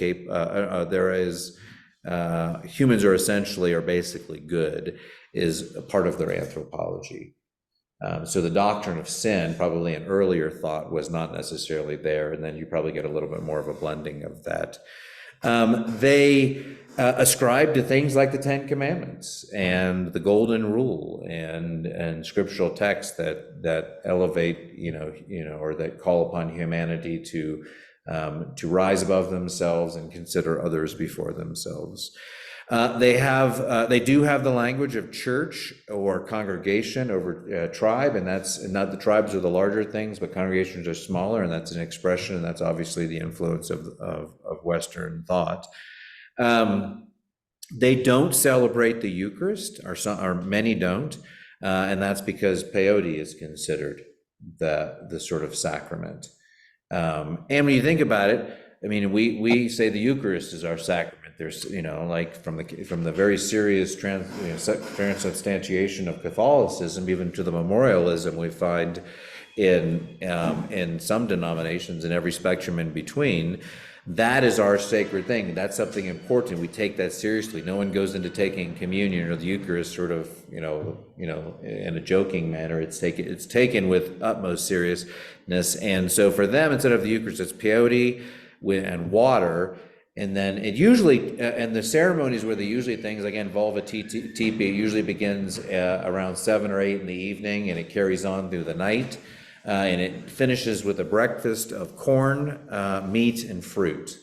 humans are essentially or basically good, is a part of their anthropology. So the doctrine of sin, probably an earlier thought, was not necessarily there, and then you probably get a little bit more of a blending of that. They ascribe to things like the 10 Commandments and the Golden Rule and scriptural texts that elevate, or that call upon humanity to rise above themselves and consider others before themselves. They do have the language of church or congregation over tribe, and that's not, the tribes are the larger things, but congregations are smaller, and that's an expression, and that's obviously the influence of Western thought. They don't celebrate the Eucharist, or many don't, and that's because peyote is considered the sort of sacrament. And when you think about it, I mean, we say the Eucharist is our sacrament. There's, like from the very serious transubstantiation of Catholicism, even to the memorialism we find in some denominations, in every spectrum in between. That is our sacred thing. That's something important. We take that seriously. No one goes into taking communion or the Eucharist sort of, in a joking manner. It's taken with utmost seriousness. And so for them, instead of the Eucharist, it's peyote and water. And then it usually, and the ceremonies where they usually things like involve a teepee, it usually begins around 7 or 8 in the evening, and it carries on through the night. And it finishes with a breakfast of corn, meat, and fruit.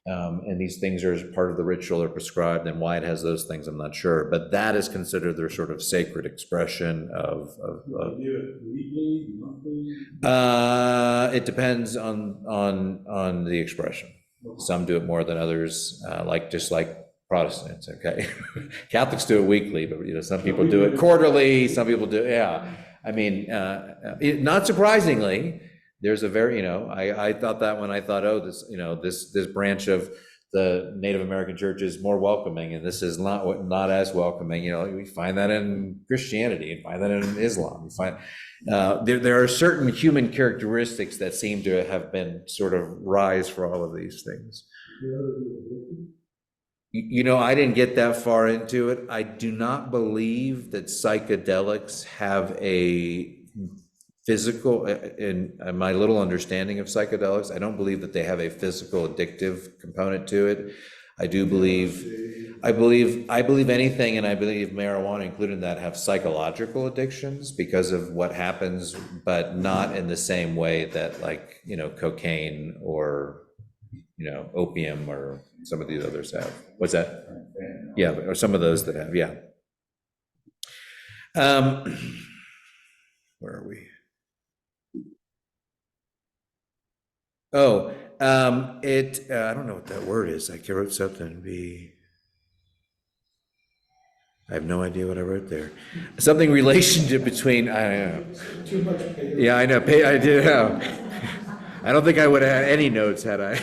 And these things are part of the ritual or prescribed, and why it has those things, I'm not sure. But that is considered their sort of sacred expression of Do it weekly, monthly? It depends on the expression. Some do it more than others, just like Protestants, okay? Catholics do it weekly, but some people do it quarterly, some people do, yeah. I mean, not surprisingly, there's a very, I thought that when I thought, this branch of the Native American church is more welcoming, and this is not as welcoming. We find that in Christianity, and find that in Islam. We find there are certain human characteristics that seem to have been sort of rise for all of these things. I didn't get that far into it. I do not believe that psychedelics have a physical, in my little understanding of psychedelics, I don't believe that they have a physical addictive component to it. I do believe, I believe anything, and I believe marijuana included that, have psychological addictions because of what happens, but not in the same way that, like, you know, cocaine or, you know, opium or some of these others have. What's that? Yeah, or some of those that have, yeah. Where are we? Oh, I don't know what that word is. I wrote something, I have no idea what I wrote there. Something relationship between, I don't know. Too much peyote. Yeah, I know, I did know. I don't think I would have had any notes had I.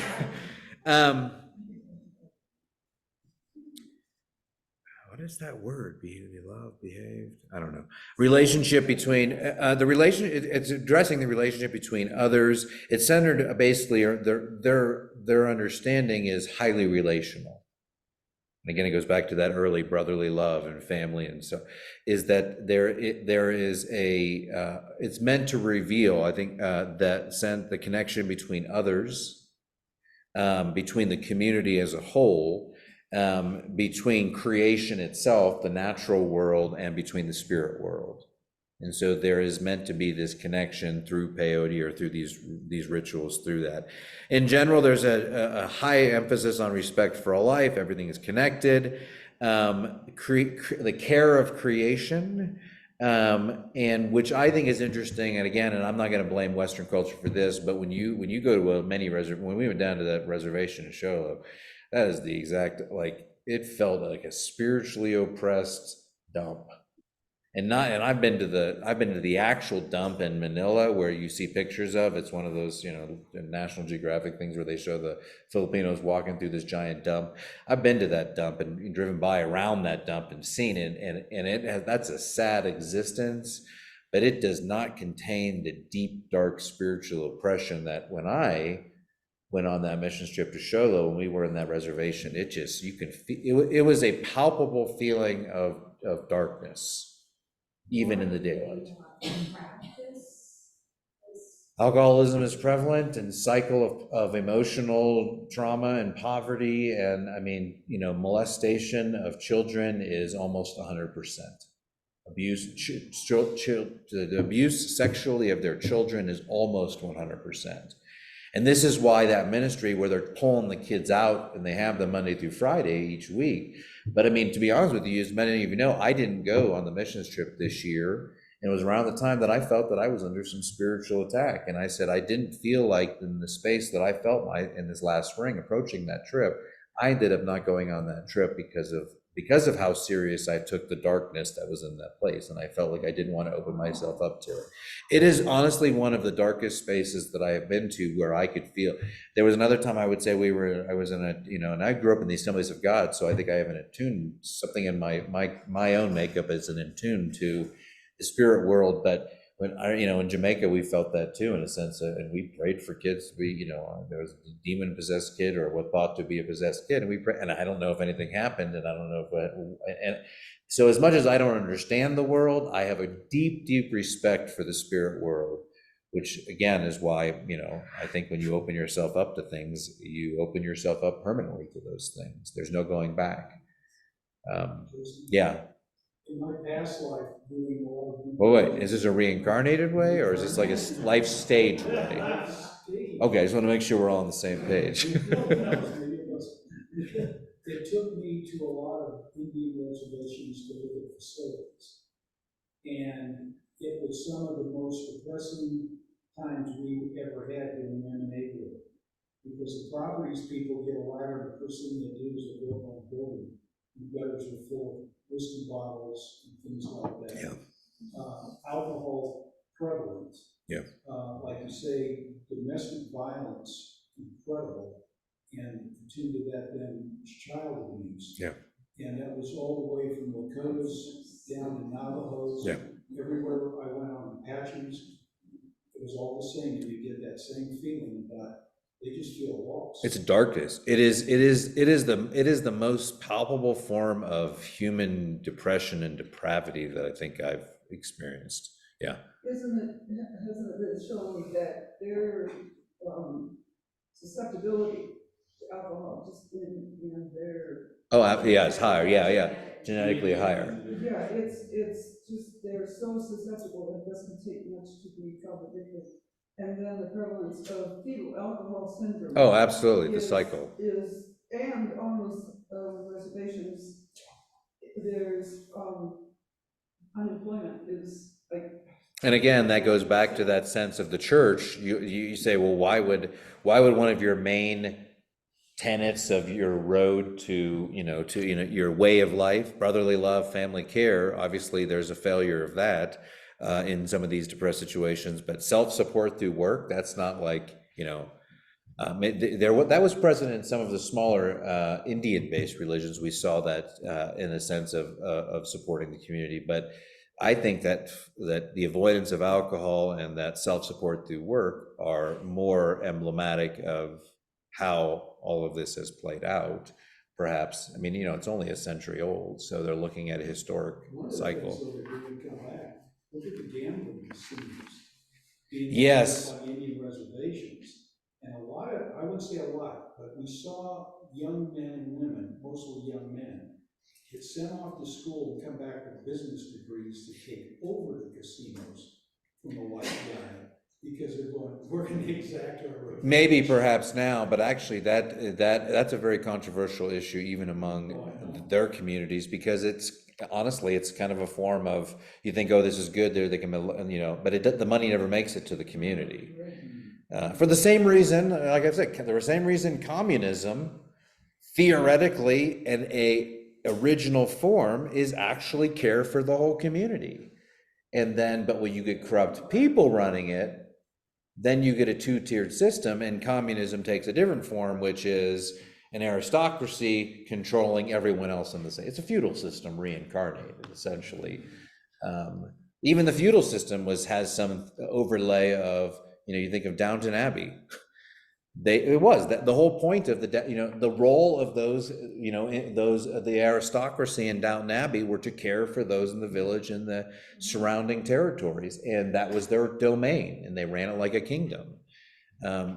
What is that word? Be loved, behaved? I don't know. Relationship between, it's addressing the relationship between others. It's centered basically, or their understanding is highly relational. And again, it goes back to that early brotherly love and family, and so is that there is a it's meant to reveal, I think, the connection between others, between the community as a whole, between creation itself, the natural world, and between the spirit world. And so there is meant to be this connection through peyote or through these rituals through that. In general, there's a high emphasis on respect for all life. Everything is connected. The care of creation, and which I think is interesting. And again, and I'm not going to blame Western culture for this, but when you go to when we went down to that reservation in Show Low, that is the exact, like, it felt like a spiritually oppressed dump. And I've been to the actual dump in Manila where you see pictures of. It's one of those, you know, National Geographic things where they show the Filipinos walking through this giant dump. I've been to that dump and driven by around that dump and seen it, and that's a sad existence, but it does not contain the deep, dark spiritual oppression that when I went on that mission trip to Sholo, when we were in that reservation, it just, you can feel, it was a palpable feeling of darkness, even in the daylight. Alcoholism is prevalent, and cycle of emotional trauma and poverty, and I mean, you know, molestation of children is almost 100%. Abuse, the abuse sexually of their children is almost 100%. And this is why that ministry, where they're pulling the kids out, and they have them Monday through Friday each week. But I mean, to be honest with you, as many of you know, I didn't go on the missions trip this year. And it was around the time that I felt that I was under some spiritual attack. And I said, I didn't feel like in the space that I felt in this last spring approaching that trip, I ended up not going on that trip because of how serious I took the darkness that was in that place. And I felt like I didn't want to open myself up to it. It is honestly one of the darkest spaces that I have been to where I could feel. There was another time I would say I was in a, you know, and I grew up in the Assemblies of God, so I think I have an attune, something in my own makeup is an attune to the spirit world. But when in Jamaica, we felt that too, in a sense, and we prayed for kids to be, there was a demon possessed kid or what thought to be a possessed kid, and we pray, and I don't know if anything happened, and I don't know and so as much as I don't understand the world, I have a deep, deep respect for the spirit world, which again is why, I think when you open yourself up to things, you open yourself up permanently to those things. There's no going back. Yeah. In my past life, doing all of the. Well, wait, is this a reincarnated way, or is this like a life stage way? Okay, I just want to make sure we're all on the same page. It took me to a lot of Indian reservations to live at facilities. And it was some of the most depressing times we ever had in the neighborhood. Because the properties people get a ladder, and the first thing they do is they build on a building. The gutters are full of whiskey bottles and things like that. Yeah. Alcohol prevalent. Yeah. Like you say, domestic violence, incredible. And to that then child abuse. Yeah. And that was all the way from Lakotas down to Navajos. Yeah. Everywhere I went on patches, it was all the same. You get that same feeling that they just feel lost. It's darkness. It is the most palpable form of human depression and depravity that I think I've experienced. Yeah. Hasn't it been shown that their, susceptibility to alcohol, just in their. Oh, yeah, it's higher. Yeah, yeah. Genetically higher. Yeah, it's just, they're so susceptible, it doesn't take much to become addicted. And then the prevalence of fetal alcohol syndrome. Oh, absolutely. The is- cycle. And on those reservations, there's, unemployment is like. And again, that goes back to that sense of the church. You say, well, why would one of your main tenets of your road to your way of life, brotherly love, family care, obviously there's a failure of that in some of these depressed situations, but self-support through work, that's not like, that was present in some of the smaller Indian-based religions. We saw that in a sense of supporting the community, but I think that the avoidance of alcohol and that self-support through work are more emblematic of how all of this has played out. Perhaps, I mean, it's only a century old, so they're looking at a historic One of the cycle. things, though, that didn't come back, look at the gambling casinos. being Yes. on Indian reservations. And I wouldn't say a lot, but we saw young men and women, mostly young men, get sent off to school and come back with business degrees to take over the casinos from the white guy, because they're going, we're going to exact our. Maybe perhaps now, but actually that's a very controversial issue even among their communities, because honestly, it's kind of a form of, you think, oh, this is good, they can, but the money never makes it to the community. For the same reason, like I said, the same reason communism, theoretically, in a original form, is actually care for the whole community. But when you get corrupt people running it, then you get a two-tiered system, and communism takes a different form, which is an aristocracy controlling everyone else in the same. It's a feudal system reincarnated, essentially. Even the feudal system has some overlay of, you think of Downton Abbey. The whole point of the role of those, the aristocracy in Downton Abbey were to care for those in the village and the surrounding territories, and that was their domain, and they ran it like a kingdom.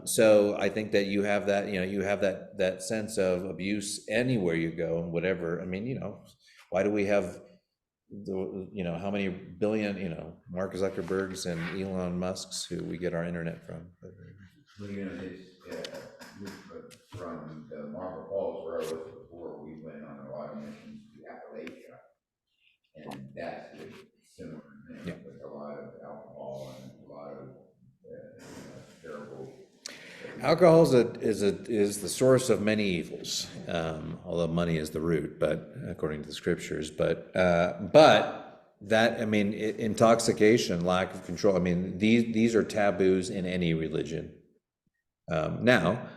So I think that you have that sense of abuse anywhere you go and whatever. I mean, why do we have how many billion, Mark Zuckerbergs and Elon Musks who we get our internet from? Well, from the Marble Falls, where I was before, we went on a lot of missions to Appalachia. And that's a similar thing, with a lot of alcohol and a lot of terrible. Alcohol is the source of many evils, although money is the root, but according to the scriptures. But that, I mean, intoxication, lack of control. I mean, these are taboos in any religion. Now,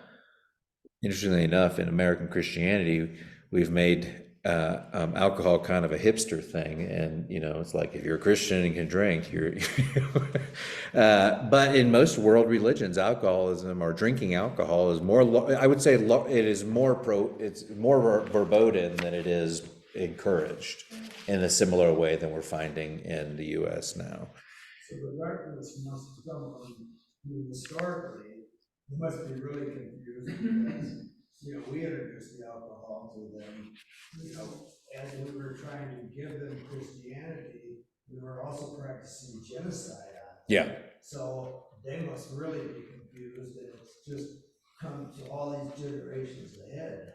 interestingly enough, in American Christianity, we've made alcohol kind of a hipster thing, and it's like, if you're a Christian and can drink, you're. But in most world religions, alcoholism or drinking alcohol is more. I would say it is more it's more verboten than it is encouraged, in a similar way than we're finding in the U.S. now. So the darkness must come on historically. They must be really confused because, we introduced the alcohol to them, as we were trying to give them Christianity, we were also practicing genocide on them. Yeah. So they must really be confused, and it's just come to all these generations ahead.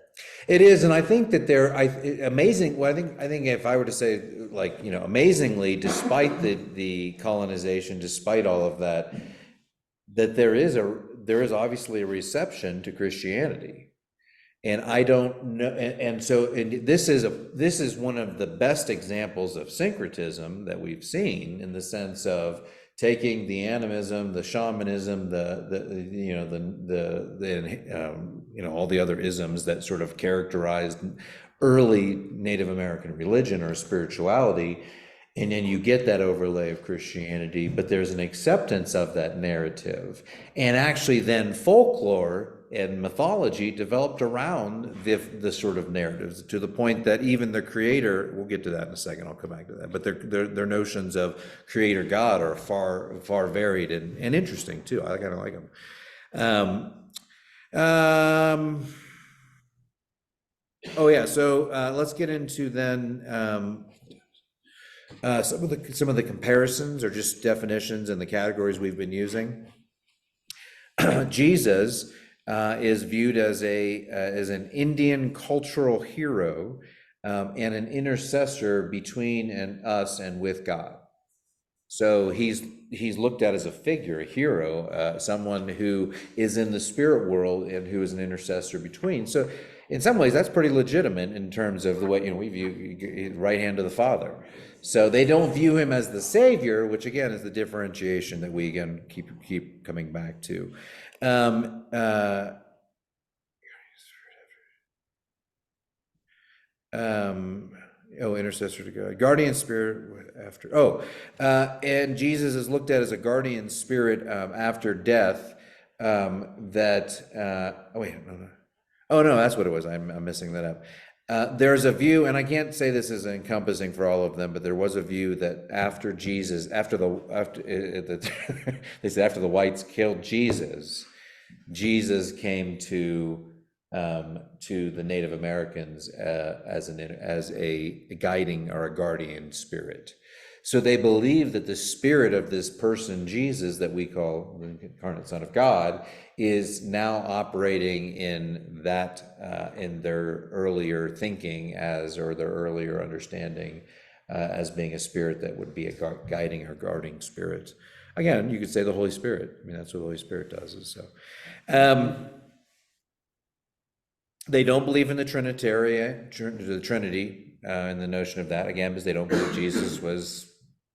It is, and I think that they're amazing. Well, I think if I were to say, like, amazingly, despite the colonization, despite all of that, that there is obviously a reception to Christianity. And I don't know, and this is one of the best examples of syncretism that we've seen, in the sense of taking the animism, the shamanism, all the other isms that sort of characterized early Native American religion or spirituality, and then you get that overlay of Christianity, but there's an acceptance of that narrative, and actually then folklore and mythology developed around the sort of narratives, to the point that even the creator, we'll get to that in a second, I'll come back to that, but their notions of creator God are far varied and interesting too. I kind of like them. Oh yeah, so let's get into then some of the comparisons or just definitions and the categories we've been using. Jesus is viewed as an Indian cultural hero and an intercessor between us and with God. So he's looked at as a figure, a hero, someone who is in the spirit world and who is an intercessor between. So in some ways, that's pretty legitimate in terms of the way, we view right hand of the Father. So they don't view him as the Savior, which again is the differentiation that we again keep coming back to. Intercessor to God, guardian spirit after. And Jesus is looked at as a guardian spirit after death. No. Oh no, that's what it was. I'm messing that up. There's a view, and I can't say this is encompassing for all of them, but there was a view that after Jesus, they said after the whites killed Jesus, Jesus came to the Native Americans as a guiding or a guardian spirit. So they believe that the spirit of this person, Jesus, that we call the incarnate Son of God, is now operating in their earlier thinking or their earlier understanding as being a spirit that would be a guiding or guarding spirit. Again, you could say the Holy Spirit. I mean, that's what the Holy Spirit does. They don't believe in the Trinity, and the notion of that, again, because they don't believe Jesus was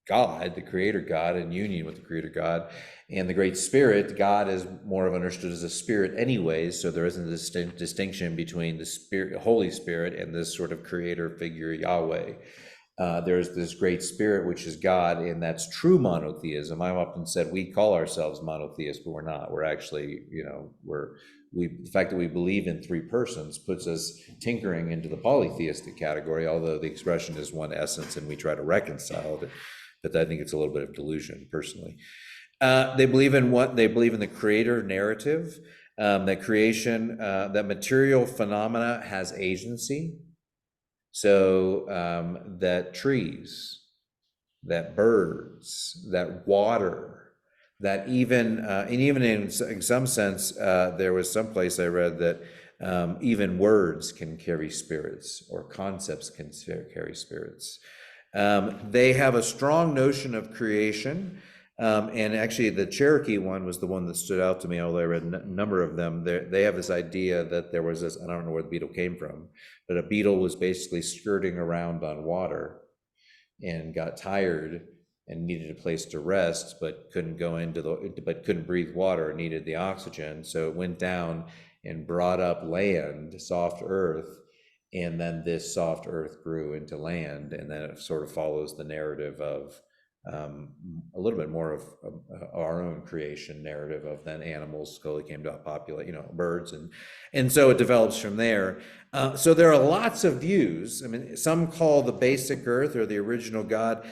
God, the creator God, in union with the creator God. And the Great Spirit, God is more of understood as a spirit anyways, so there isn't a distinction between the Spirit, Holy Spirit, and this sort of creator figure, Yahweh. There's this Great Spirit, which is God, and that's true monotheism. I've often said we call ourselves monotheists, but we're not. We're actually, the fact that we believe in three persons puts us tinkering into the polytheistic category, although the expression is one essence and we try to reconcile it. But I think it's a little bit of delusion, personally. They believe in the creator narrative, that creation, that material phenomena has agency. So that trees, that birds, that water, that even in some sense, there was some place I read that even words can carry spirits, or concepts can carry spirits. They have a strong notion of creation, and actually the Cherokee one was the one that stood out to me, although I read a number of them. They have this idea that there was this, I don't know where the beetle came from, but a beetle was basically skirting around on water and got tired and needed a place to rest, but couldn't couldn't breathe water, needed the oxygen. So it went down and brought up land, soft earth, and then this soft earth grew into land, and then it sort of follows the narrative of a little bit more of our own creation narrative of then animals slowly came to populate, birds, and so it develops from there. So there are lots of views. I mean, some call the basic earth or the original God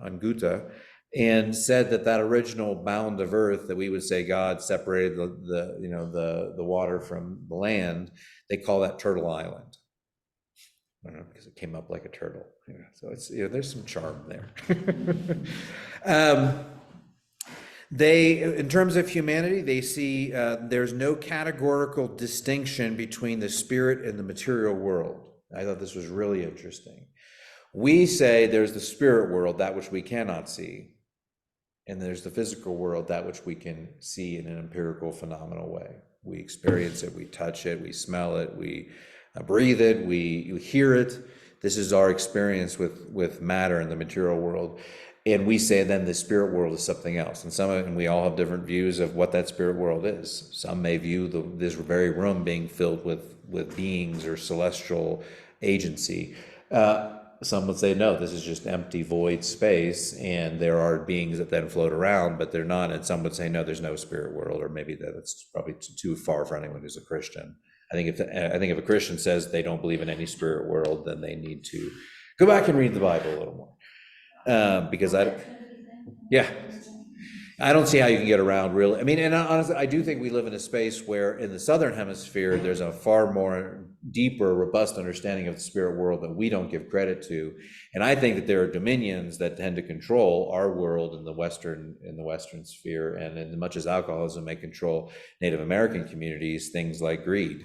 Anguta, and said that original bound of earth that we would say God separated the water from the land. They call that Turtle Island. I don't know, because it came up like a turtle. So it's there's some charm there. In terms of humanity, they see there's no categorical distinction between the spirit and the material world. I thought this was really interesting. We say there's the spirit world, that which we cannot see, and there's the physical world, that which we can see in an empirical, phenomenal way. We experience it, we touch it, we smell it, we breathe it, you hear it. This is our experience with matter in the material world. And we say then the spirit world is something else. And we all have different views of what that spirit world is. Some may view this very room being filled with beings or celestial agency. some would say, no, this is just empty void space, and there are beings that then float around, but they're not. And some would say, no, there's no spirit world, or maybe that's probably too far for anyone who's a Christian. I think if a Christian says they don't believe in any spirit world, then they need to go back and read the Bible a little more, because yeah. I don't see how you can get around really. I mean, and honestly, I do think we live in a space where in the Southern Hemisphere, there's a far more deeper, robust understanding of the spirit world that we don't give credit to. And I think that there are dominions that tend to control our world in the Western sphere. And as much as alcoholism may control Native American communities, things like greed,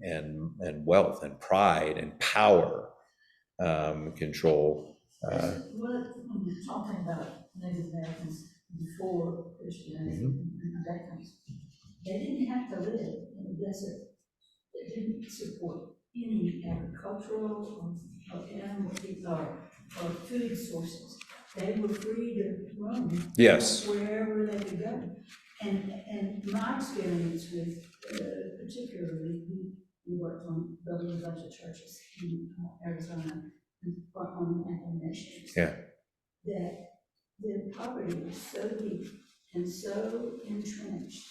and wealth and pride and power, control. When you're talking about Native Americans before Christianity and that kind of stuff, they didn't have to live in the desert. They didn't support any agricultural or animal or food sources. They were free to roam Yes. wherever they could go. And my experience with, particularly, we worked on building a bunch of churches in Arizona and on nations. Yeah. That the poverty was so deep and so entrenched,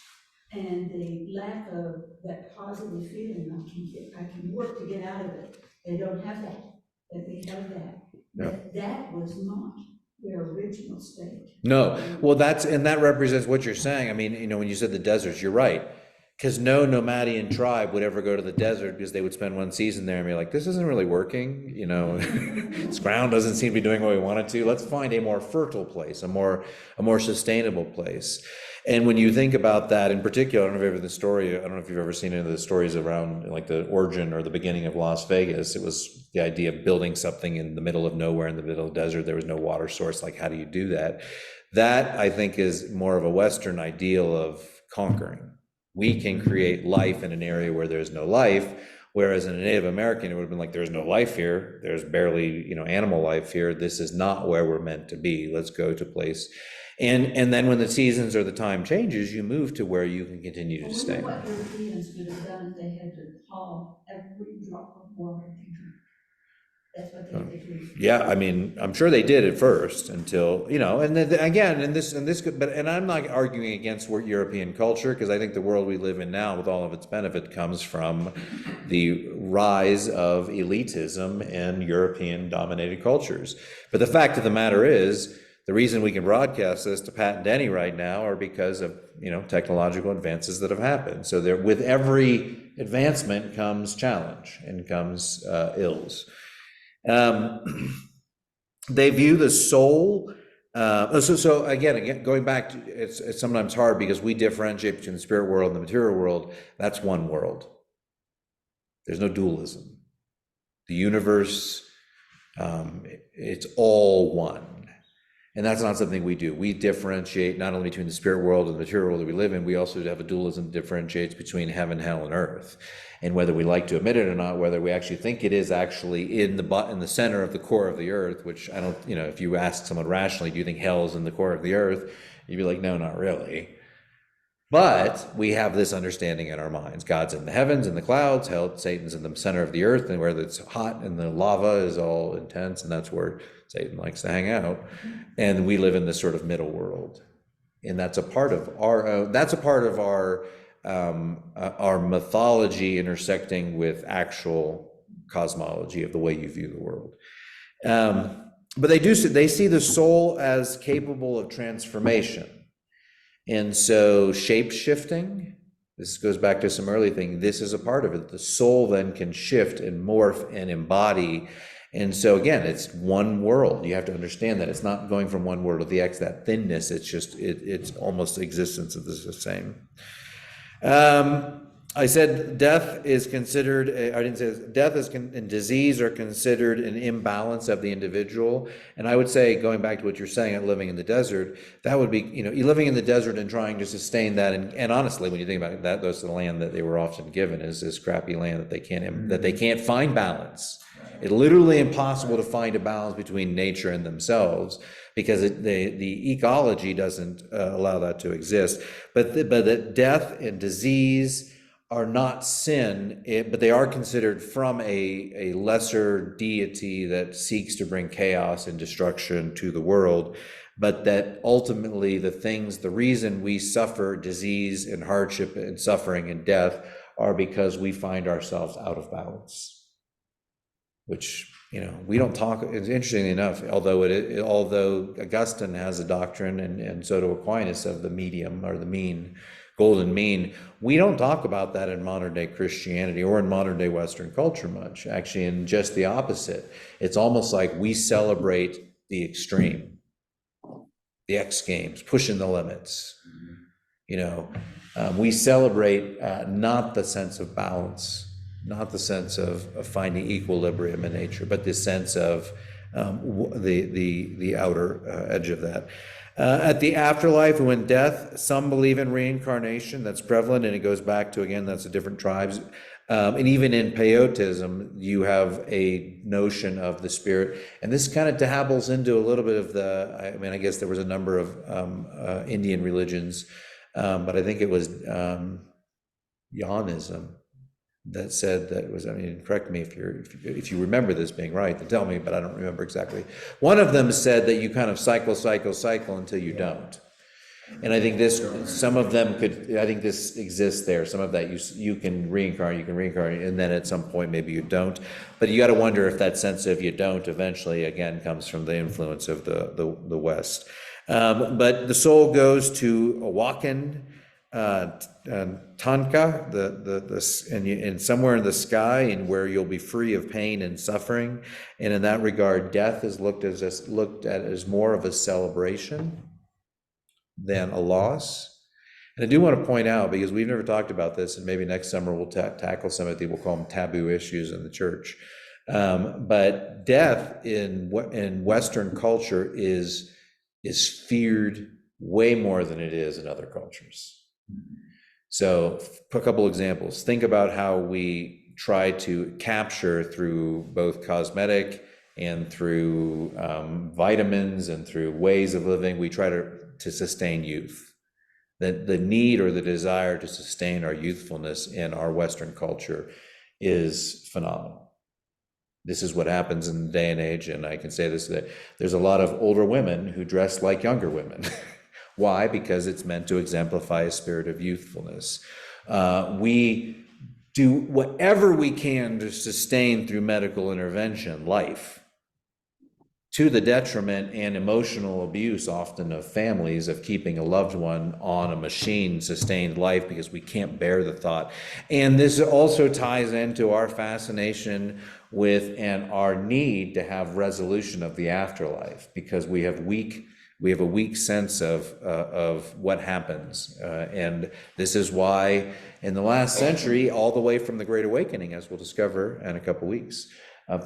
and the lack of that positive feeling, I can work to get out of it. They don't have that. That they have that. Yeah. That was not their original state. No, well, that represents what you're saying. I mean, when you said the deserts, you're right. Because no nomadian tribe would ever go to the desert because they would spend one season there and be like, this isn't really working, this ground doesn't seem to be doing what we want it to. Let's find a more fertile place, a more sustainable place. And when you think about that in particular, I don't know if you've ever seen any of the stories around like the origin or the beginning of Las Vegas. It was the idea of building something in the middle of nowhere, in the middle of the desert. There was no water source. Like, how do you do that? That, I think, is more of a Western ideal of conquering. We can create life in an area where there's no life, whereas in a Native American, it would have been like, there's no life here. There's barely, animal life here. This is not where we're meant to be. Let's go to place. And then when the seasons or the time changes, you move to where you can continue to stay. What Europeans would have done, they had to haul every drop of water they drew. That's what they had to do. Yeah, I mean, I'm sure they did at first until, and then again, and I'm not arguing against European culture, because I think the world we live in now with all of its benefit comes from the rise of elitism in European dominated cultures. But the fact of the matter is, the reason we can broadcast this to Pat and Denny right now are because of, technological advances that have happened. So there, with every advancement comes challenge and comes ills. They view the soul. So again, going back to, it's sometimes hard because we differentiate between the spirit world and the material world. That's one world. There's no dualism. The universe, it's all one. And that's not something we do. We differentiate not only between the spirit world and the material world that we live in, we also have a dualism that differentiates between heaven, hell, and earth. And whether we like to admit it or not, whether we actually think it is actually in the center of the core of the earth, which I don't, if you ask someone rationally, do you think hell is in the core of the earth? You'd be like, no, not really. But we have this understanding in our minds. God's in the heavens, in the clouds, hell, Satan's in the center of the earth, and where it's hot and the lava is all intense, and that's where Satan likes to hang out. And we live in this sort of middle world. And that's a part of our mythology intersecting with actual cosmology of the way you view the world. But they see the soul as capable of transformation. And so shape-shifting, this goes back to some early thing, this is a part of it. The soul then can shift and morph and embody. And so again, it's one world. You have to understand that it's not going from one world to the next, that thinness, it's just, it's almost existence of the same. I said death is considered, I didn't say this, death and disease are considered an imbalance of the individual. And I would say, going back to what you're saying at living in the desert, that would be, you're living in the desert and trying to sustain that. And honestly, when you think about it, that goes to the land that they were often given is this crappy land that they can't find balance. It's literally impossible to find a balance between nature and themselves, because the ecology doesn't allow that to exist. But that death and disease are not sin, but they are considered from a lesser deity that seeks to bring chaos and destruction to the world, but that ultimately the reason we suffer disease and hardship and suffering and death are because we find ourselves out of balance, which, we don't talk, it's interestingly enough, although Augustine has a doctrine, and so do Aquinas, of the medium or the mean, golden mean, we don't talk about that in modern day Christianity or in modern day Western culture much. Actually, in just the opposite. It's almost like we celebrate the extreme, the X Games, pushing the limits. We celebrate not the sense of balance, not the sense of finding equilibrium in nature, but the sense of the outer edge of that. At the afterlife, when death, some believe in reincarnation. That's prevalent, and it goes back to, again, that's the different tribes. And even in Peyotism, you have a notion of the spirit. And this kind of dabbles into a little bit of I guess there was a number of Indian religions, but I think it was Jainism that said that was, correct me if you remember this being right, then tell me, but I don't remember exactly. One of them said that you kind of cycle until you don't. And I think some of them I think this exists there. Some of that you can reincarnate, and then at some point maybe you don't. But you got to wonder if that sense of you don't eventually, again, comes from the influence of the West. But the soul goes to Awaken, Tanka, and somewhere in the sky, and where you'll be free of pain and suffering. And in that regard, death is looked at as more of a celebration than a loss. And I do want to point out, because we've never talked about this, and maybe next summer we'll tackle some of we'll call them taboo issues in the church. But death in Western culture is feared way more than it is in other cultures. So, a couple examples. Think about how we try to capture, through both cosmetic and through vitamins and through ways of living, we try to sustain youth. The need or the desire to sustain our youthfulness in our Western culture is phenomenal. This is what happens in the day and age, and I can say this, that there's a lot of older women who dress like younger women. Why? Because it's meant to exemplify a spirit of youthfulness. We do whatever we can to sustain, through medical intervention, life, to the detriment and emotional abuse often of families, of keeping a loved one on a machine-sustained life because we can't bear the thought. And this also ties into our fascination with and our need to have resolution of the afterlife, because we have a weak sense of what happens. And this is why in the last century, all the way from the Great Awakening, as we'll discover in a couple weeks,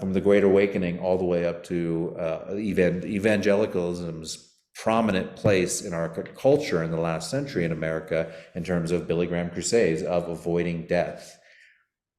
from the Great Awakening all the way up to evangelicalism's prominent place in our culture in the last century in America, in terms of Billy Graham crusades of avoiding death.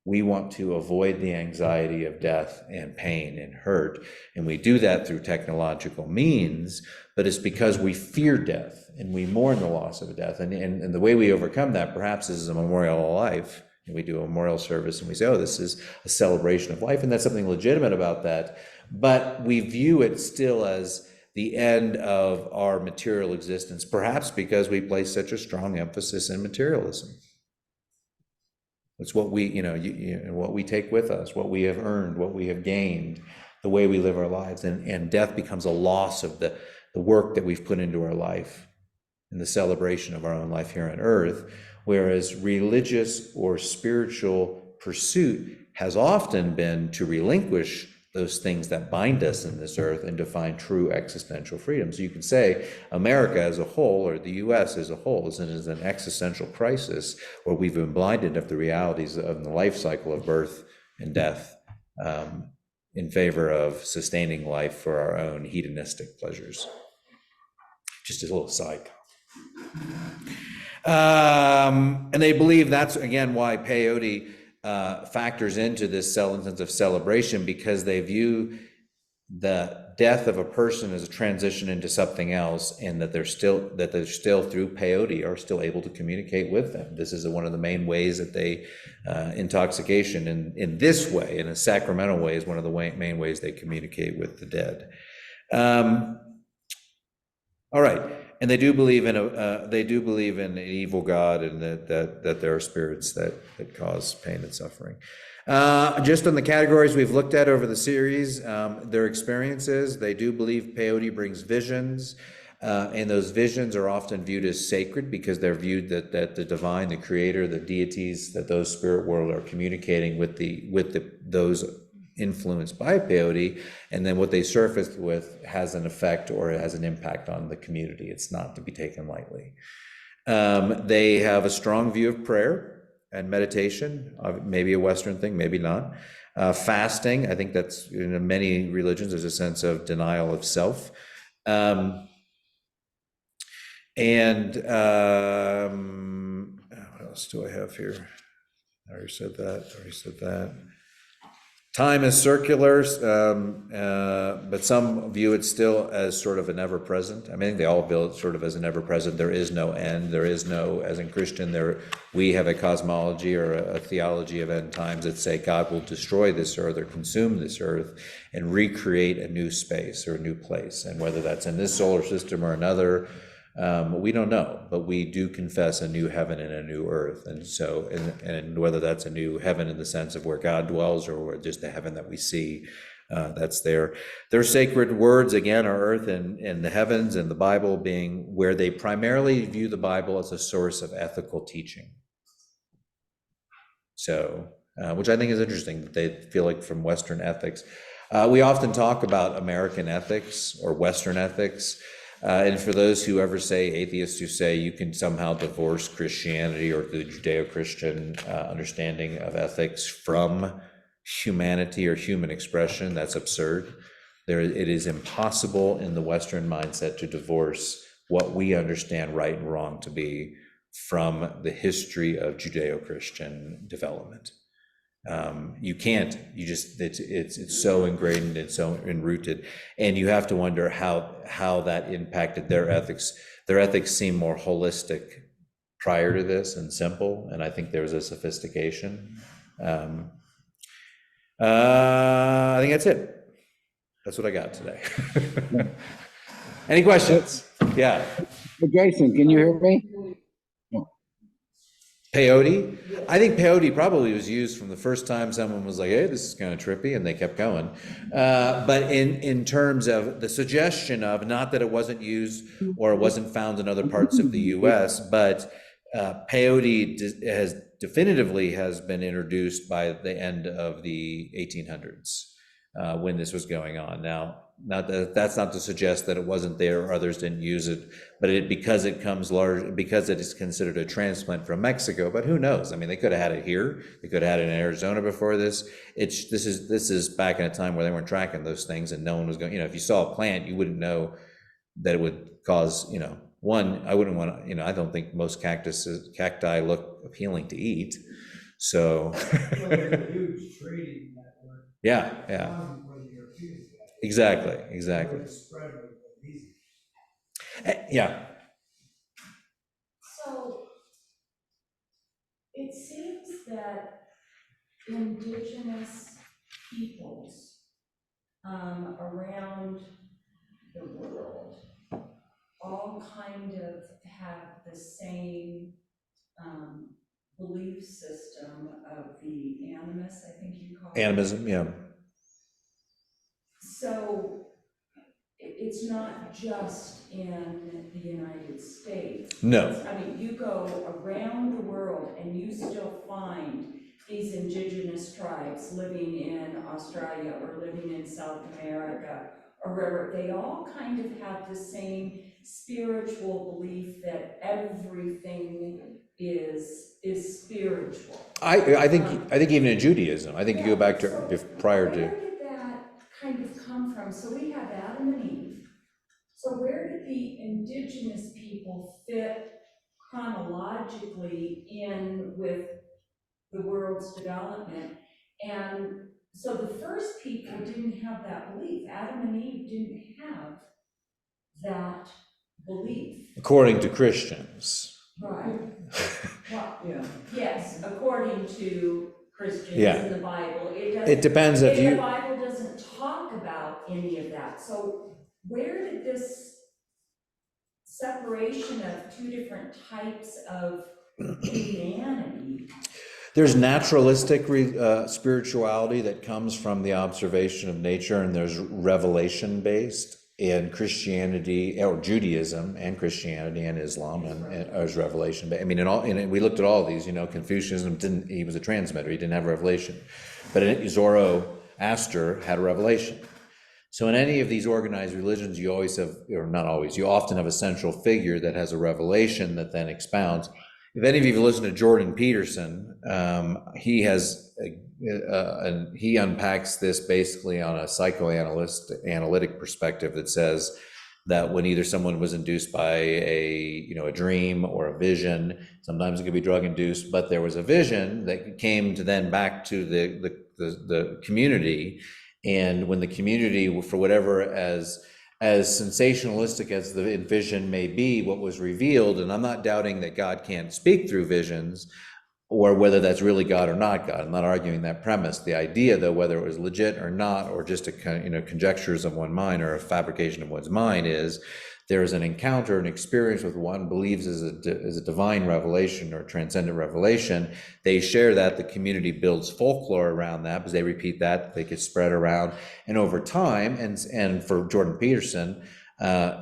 We want to avoid the anxiety of death and pain and hurt, and we do that through technological means, but it's because we fear death and we mourn the loss of a death. And the way we overcome that, perhaps, is a memorial of life. And we do a memorial service and we say, oh, this is a celebration of life, and that's something legitimate about that. But we view it still as the end of our material existence, perhaps because we place such a strong emphasis in materialism. It's what we, what we take with us, what we have earned, what we have gained, the way we live our lives. And death becomes a loss of the work that we've put into our life and the celebration of our own life here on earth. Whereas religious or spiritual pursuit has often been to relinquish those things that bind us in this earth and to find true existential freedom. So you can say America as a whole, or the US as a whole, is an existential crisis where we've been blinded of the realities of the life cycle of birth and death, in favor of sustaining life for our own hedonistic pleasures. Just a little side. And they believe that's, again, why peyote factors into this sense of celebration, because they view the death of a person is a transition into something else, and that they're still through peyote are still able to communicate with them. This is one of the main ways that they intoxication in this way, in a sacramental way, is one of the main ways they communicate with the dead. All right, and they do believe in an evil God, and that there are spirits that cause pain and suffering. Just on the categories we've looked at over the series, their experiences, they do believe peyote brings visions, and those visions are often viewed as sacred because they're viewed that the divine, the creator, the deities, that those spirit world are communicating with those influenced by peyote, and then what they surface with has an effect or has an impact on the community. It's not to be taken lightly. They have a strong view of prayer and meditation, maybe a Western thing, maybe not. Fasting, I think that's in many religions, there's a sense of denial of self. What else do I have here? I already said that. Time is circular, but some view it still as sort of an ever-present. I mean, they all view it sort of as an ever-present. There is no end. There is no, as in Christian, we have a cosmology or a theology of end times that say God will destroy this earth or consume this earth and recreate a new space or a new place. And whether that's in this solar system or another, we don't know, but we do confess a new heaven and a new earth. And so, and whether that's a new heaven in the sense of where God dwells or just the heaven that we see, that's there. Their sacred words, again, are earth and the heavens, and the Bible being where they primarily view the Bible as a source of ethical teaching. So, which I think is interesting, that they feel like from Western ethics. We often talk about American ethics or Western ethics. And for those who ever say, atheists who say you can somehow divorce Christianity or the Judeo-Christian understanding of ethics from humanity or human expression, that's absurd. It is impossible in the Western mindset to divorce what we understand right and wrong to be from the history of Judeo-Christian development. You can't, it's so ingrained, it's so enrooted, and you have to wonder how that impacted their ethics. Their ethics seem more holistic prior to this and simple, and I think there was a sophistication. I think that's it. That's what I got today. Any questions? Yeah. Hey, Jason, can you hear me? Peyote? I think peyote probably was used from the first time someone was like, hey, this is kind of trippy, and they kept going. But in terms of the suggestion of, not that it wasn't used or it wasn't found in other parts of the US, but peyote definitively has been introduced by the end of the 1800s when this was going on. Now, that's not to suggest that it wasn't there or others didn't use it, but because it is considered a transplant from Mexico. But who knows? I mean, they could have had it here. They could have had it in Arizona before this. This is back in a time where they weren't tracking those things, and no one was going. If you saw a plant, you wouldn't know that it would cause. One, I wouldn't want to. I don't think most cacti look appealing to eat. So. Well, there's a huge trading network. Yeah. Exactly. Yeah. So it seems that indigenous peoples around the world all kind of have the same belief system of the animus, I think you call it. Animism, yeah. So it's not just in the United States. No. I mean, you go around the world and you still find these indigenous tribes living in Australia or living in South America or wherever. They all kind of have the same spiritual belief that everything is spiritual. I think even in Judaism, I think you go back to prior to. Where did that kind of come from? So we have Adam and Eve. So where did the indigenous people fit chronologically in with the world's development? And So the first people didn't have that belief. Adam and Eve didn't have that belief. According to Christians. Right. Well, Yeah. yes, according to Christians Yeah. in the Bible, it doesn't. It depends if The you, Bible doesn't talk about any of that. So where did this separation of two different types of humanity? there's naturalistic spirituality that comes from the observation of nature, and there's revelation-based, and Christianity, or Judaism and Christianity and Islam, and as revelation. I mean, we looked at all of these, Confucianism he was a transmitter, he didn't have revelation. But Zoroaster had a revelation. So in any of these organized religions, you always have, or not always, you often have a central figure that has a revelation that then expounds. If any of you have listened to Jordan Peterson, he unpacks this basically on a psychoanalytic perspective that says that when either someone was induced by a dream or a vision, sometimes it could be drug induced, but there was a vision that came to then back to the community. And when the community, for whatever as sensationalistic as the vision may be, what was revealed, and I'm not doubting that God can't speak through visions, or whether that's really God or not God. I'm not arguing that premise. The idea, though, whether it was legit or not, or just a conjectures of one mind or a fabrication of one's mind, is there is an encounter, an experience with one believes is a divine revelation or transcendent revelation. They share that. The community builds folklore around that because they repeat that. They get spread around, and over time, and for Jordan Peterson,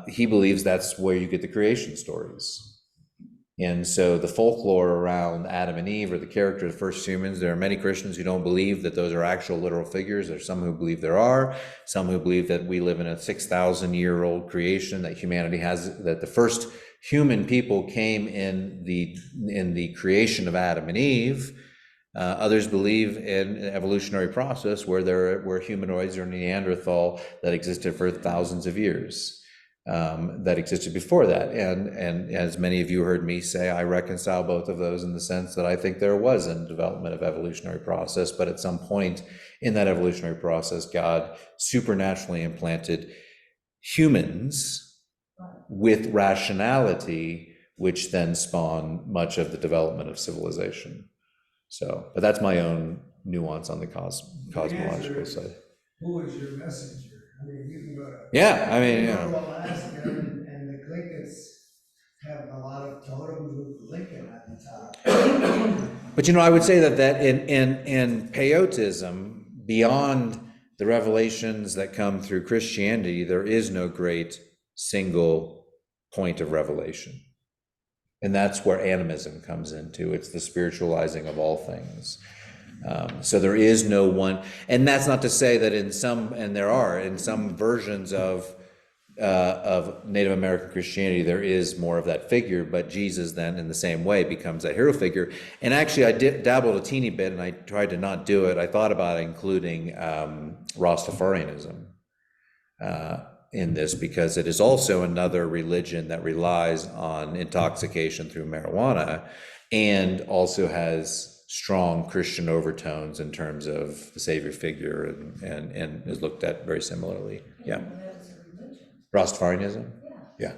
he believes that's where you get the creation stories. And so the folklore around Adam and Eve, or the character of the first humans, there are many Christians who don't believe that those are actual literal figures. There's some who believe there are, some who believe that we live in a 6,000-year-old creation, that humanity has, that the first human people came in the creation of Adam and Eve. Others believe in an evolutionary process where there were humanoids or Neanderthal that existed for thousands of years. That existed before that. And as many of you heard me say, I reconcile both of those in the sense that I think there was a development of evolutionary process, but at some point in that evolutionary process, God supernaturally implanted humans with rationality, which then spawned much of the development of civilization. So, but that's my own nuance on the cosmological side. Who is your messenger? I mean, you can go to. Yeah, I mean, you go to Alaska, and the Glickets have a lot of totems with Lincoln on the top. But I would say that in Peyotism, beyond the revelations that come through Christianity, there is no great single point of revelation. And that's where animism comes into. It's the spiritualizing of all things. So there is no one, and that's not to say that in some versions of Native American Christianity, there is more of that figure, but Jesus then in the same way becomes that hero figure. And actually I dabbled a teeny bit, and I tried to not do it. I thought about including Rastafarianism in this, because it is also another religion that relies on intoxication through marijuana, and also has strong Christian overtones in terms of the savior figure, and is looked at very similarly. Yeah. That was a religion. Rastafarianism? Yeah.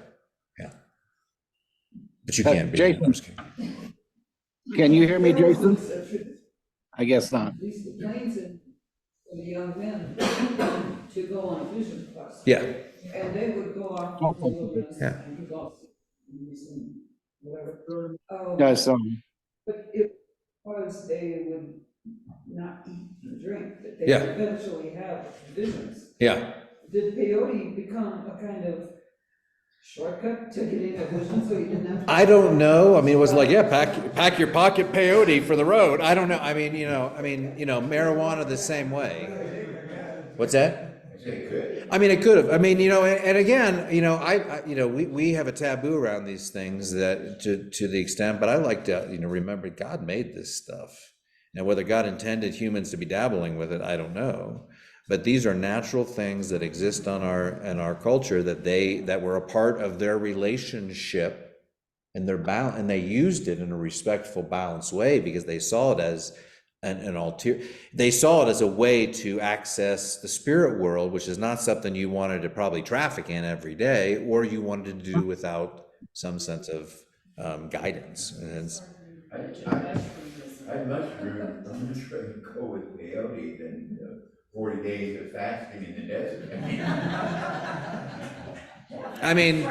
Yeah. But you can't be. Jason. I'm just kidding. Can you hear me, Jason? I guess not. At least the planes and for the young men to go on a vision quest. Yeah. And they would go off to the wilderness Yeah. and go and whatever. Yes, But it was they would not eat and drink, that they Yeah. would eventually have visions. Yeah. Did peyote become a kind of shortcut to getting a vision so you didn't have to? I don't know. I mean, it was like, yeah, pack your pocket peyote for the road. I don't know. I mean, marijuana the same way. What's that? It could. I mean, it could have. I mean, and again, we have a taboo around these things that to the extent, but I like to, remember God made this stuff. Now, whether God intended humans to be dabbling with it, I don't know. But these are natural things that exist in our culture that were a part of their relationship, and and they used it in a respectful, balanced way, because they saw it as an ulterior, they saw it as a way to access the spirit world, which is not something you wanted to probably traffic in every day, or you wanted to do without some sense of guidance. And I'd much rather go with peyote than 40 days of fasting in the desert. I mean,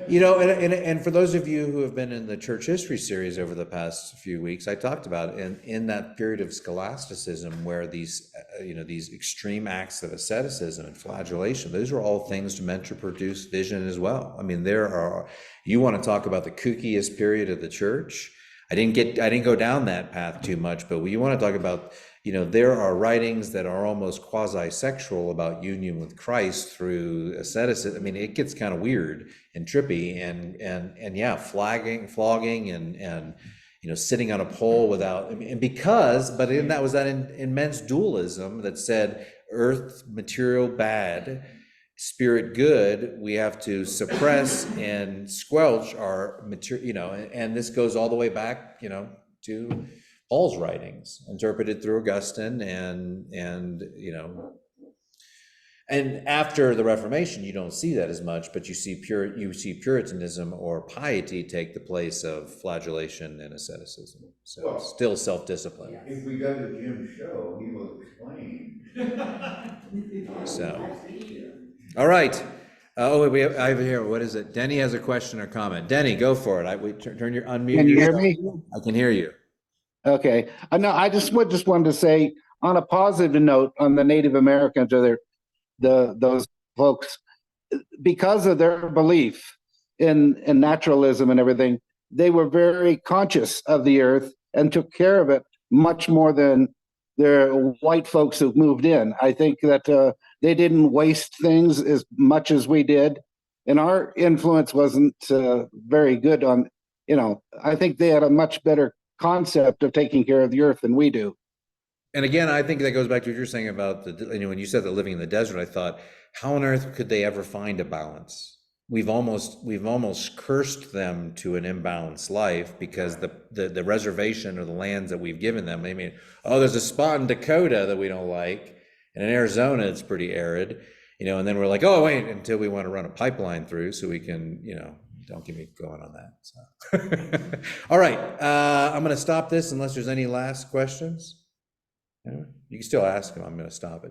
you know, and for those of you who have been in the church history series over the past few weeks, I talked about in that period of scholasticism where these, these extreme acts of asceticism and flagellation, those are all things meant to produce vision as well. I mean, you want to talk about the kookiest period of the church. I didn't go down that path too much, but you want to talk about, there are writings that are almost quasi-sexual about union with Christ through asceticism. I mean, it gets kind of weird and trippy, and yeah, flogging and sitting on a pole without, but then that was that immense dualism that said earth material bad, spirit good. We have to suppress and squelch our material, and this goes all the way back, to Paul's writings, interpreted through Augustine, and after the Reformation, you don't see that as much, but you see Puritanism or piety take the place of flagellation and asceticism. So Well, still self-discipline. If we go to Jim's show, he will explain. So, all right. I have here. What is it? Denny has a question or comment. Denny, go for it. Turn your unmute. Can you hear yourself. me? I can hear you. Okay. No, I just wanted to say on a positive note on the Native Americans or those folks, because of their belief in naturalism and everything, they were very conscious of the earth and took care of it much more than their white folks who moved in. I think that they didn't waste things as much as we did, and our influence wasn't very good on. I think they had a much better concept of taking care of the earth than we do. And again, I think that goes back to what you're saying about when you said that living in the desert, I thought, how on earth could they ever find a balance? We've almost cursed them to an imbalanced life because the reservation or the lands that we've given them. I mean, there's a spot in Dakota that we don't like, and in Arizona it's pretty arid, and then we're like, oh wait, until we want to run a pipeline through so we can, don't get me going on that. So. All right, I'm going to stop this unless there's any last questions. You can still ask them. I'm going to stop it.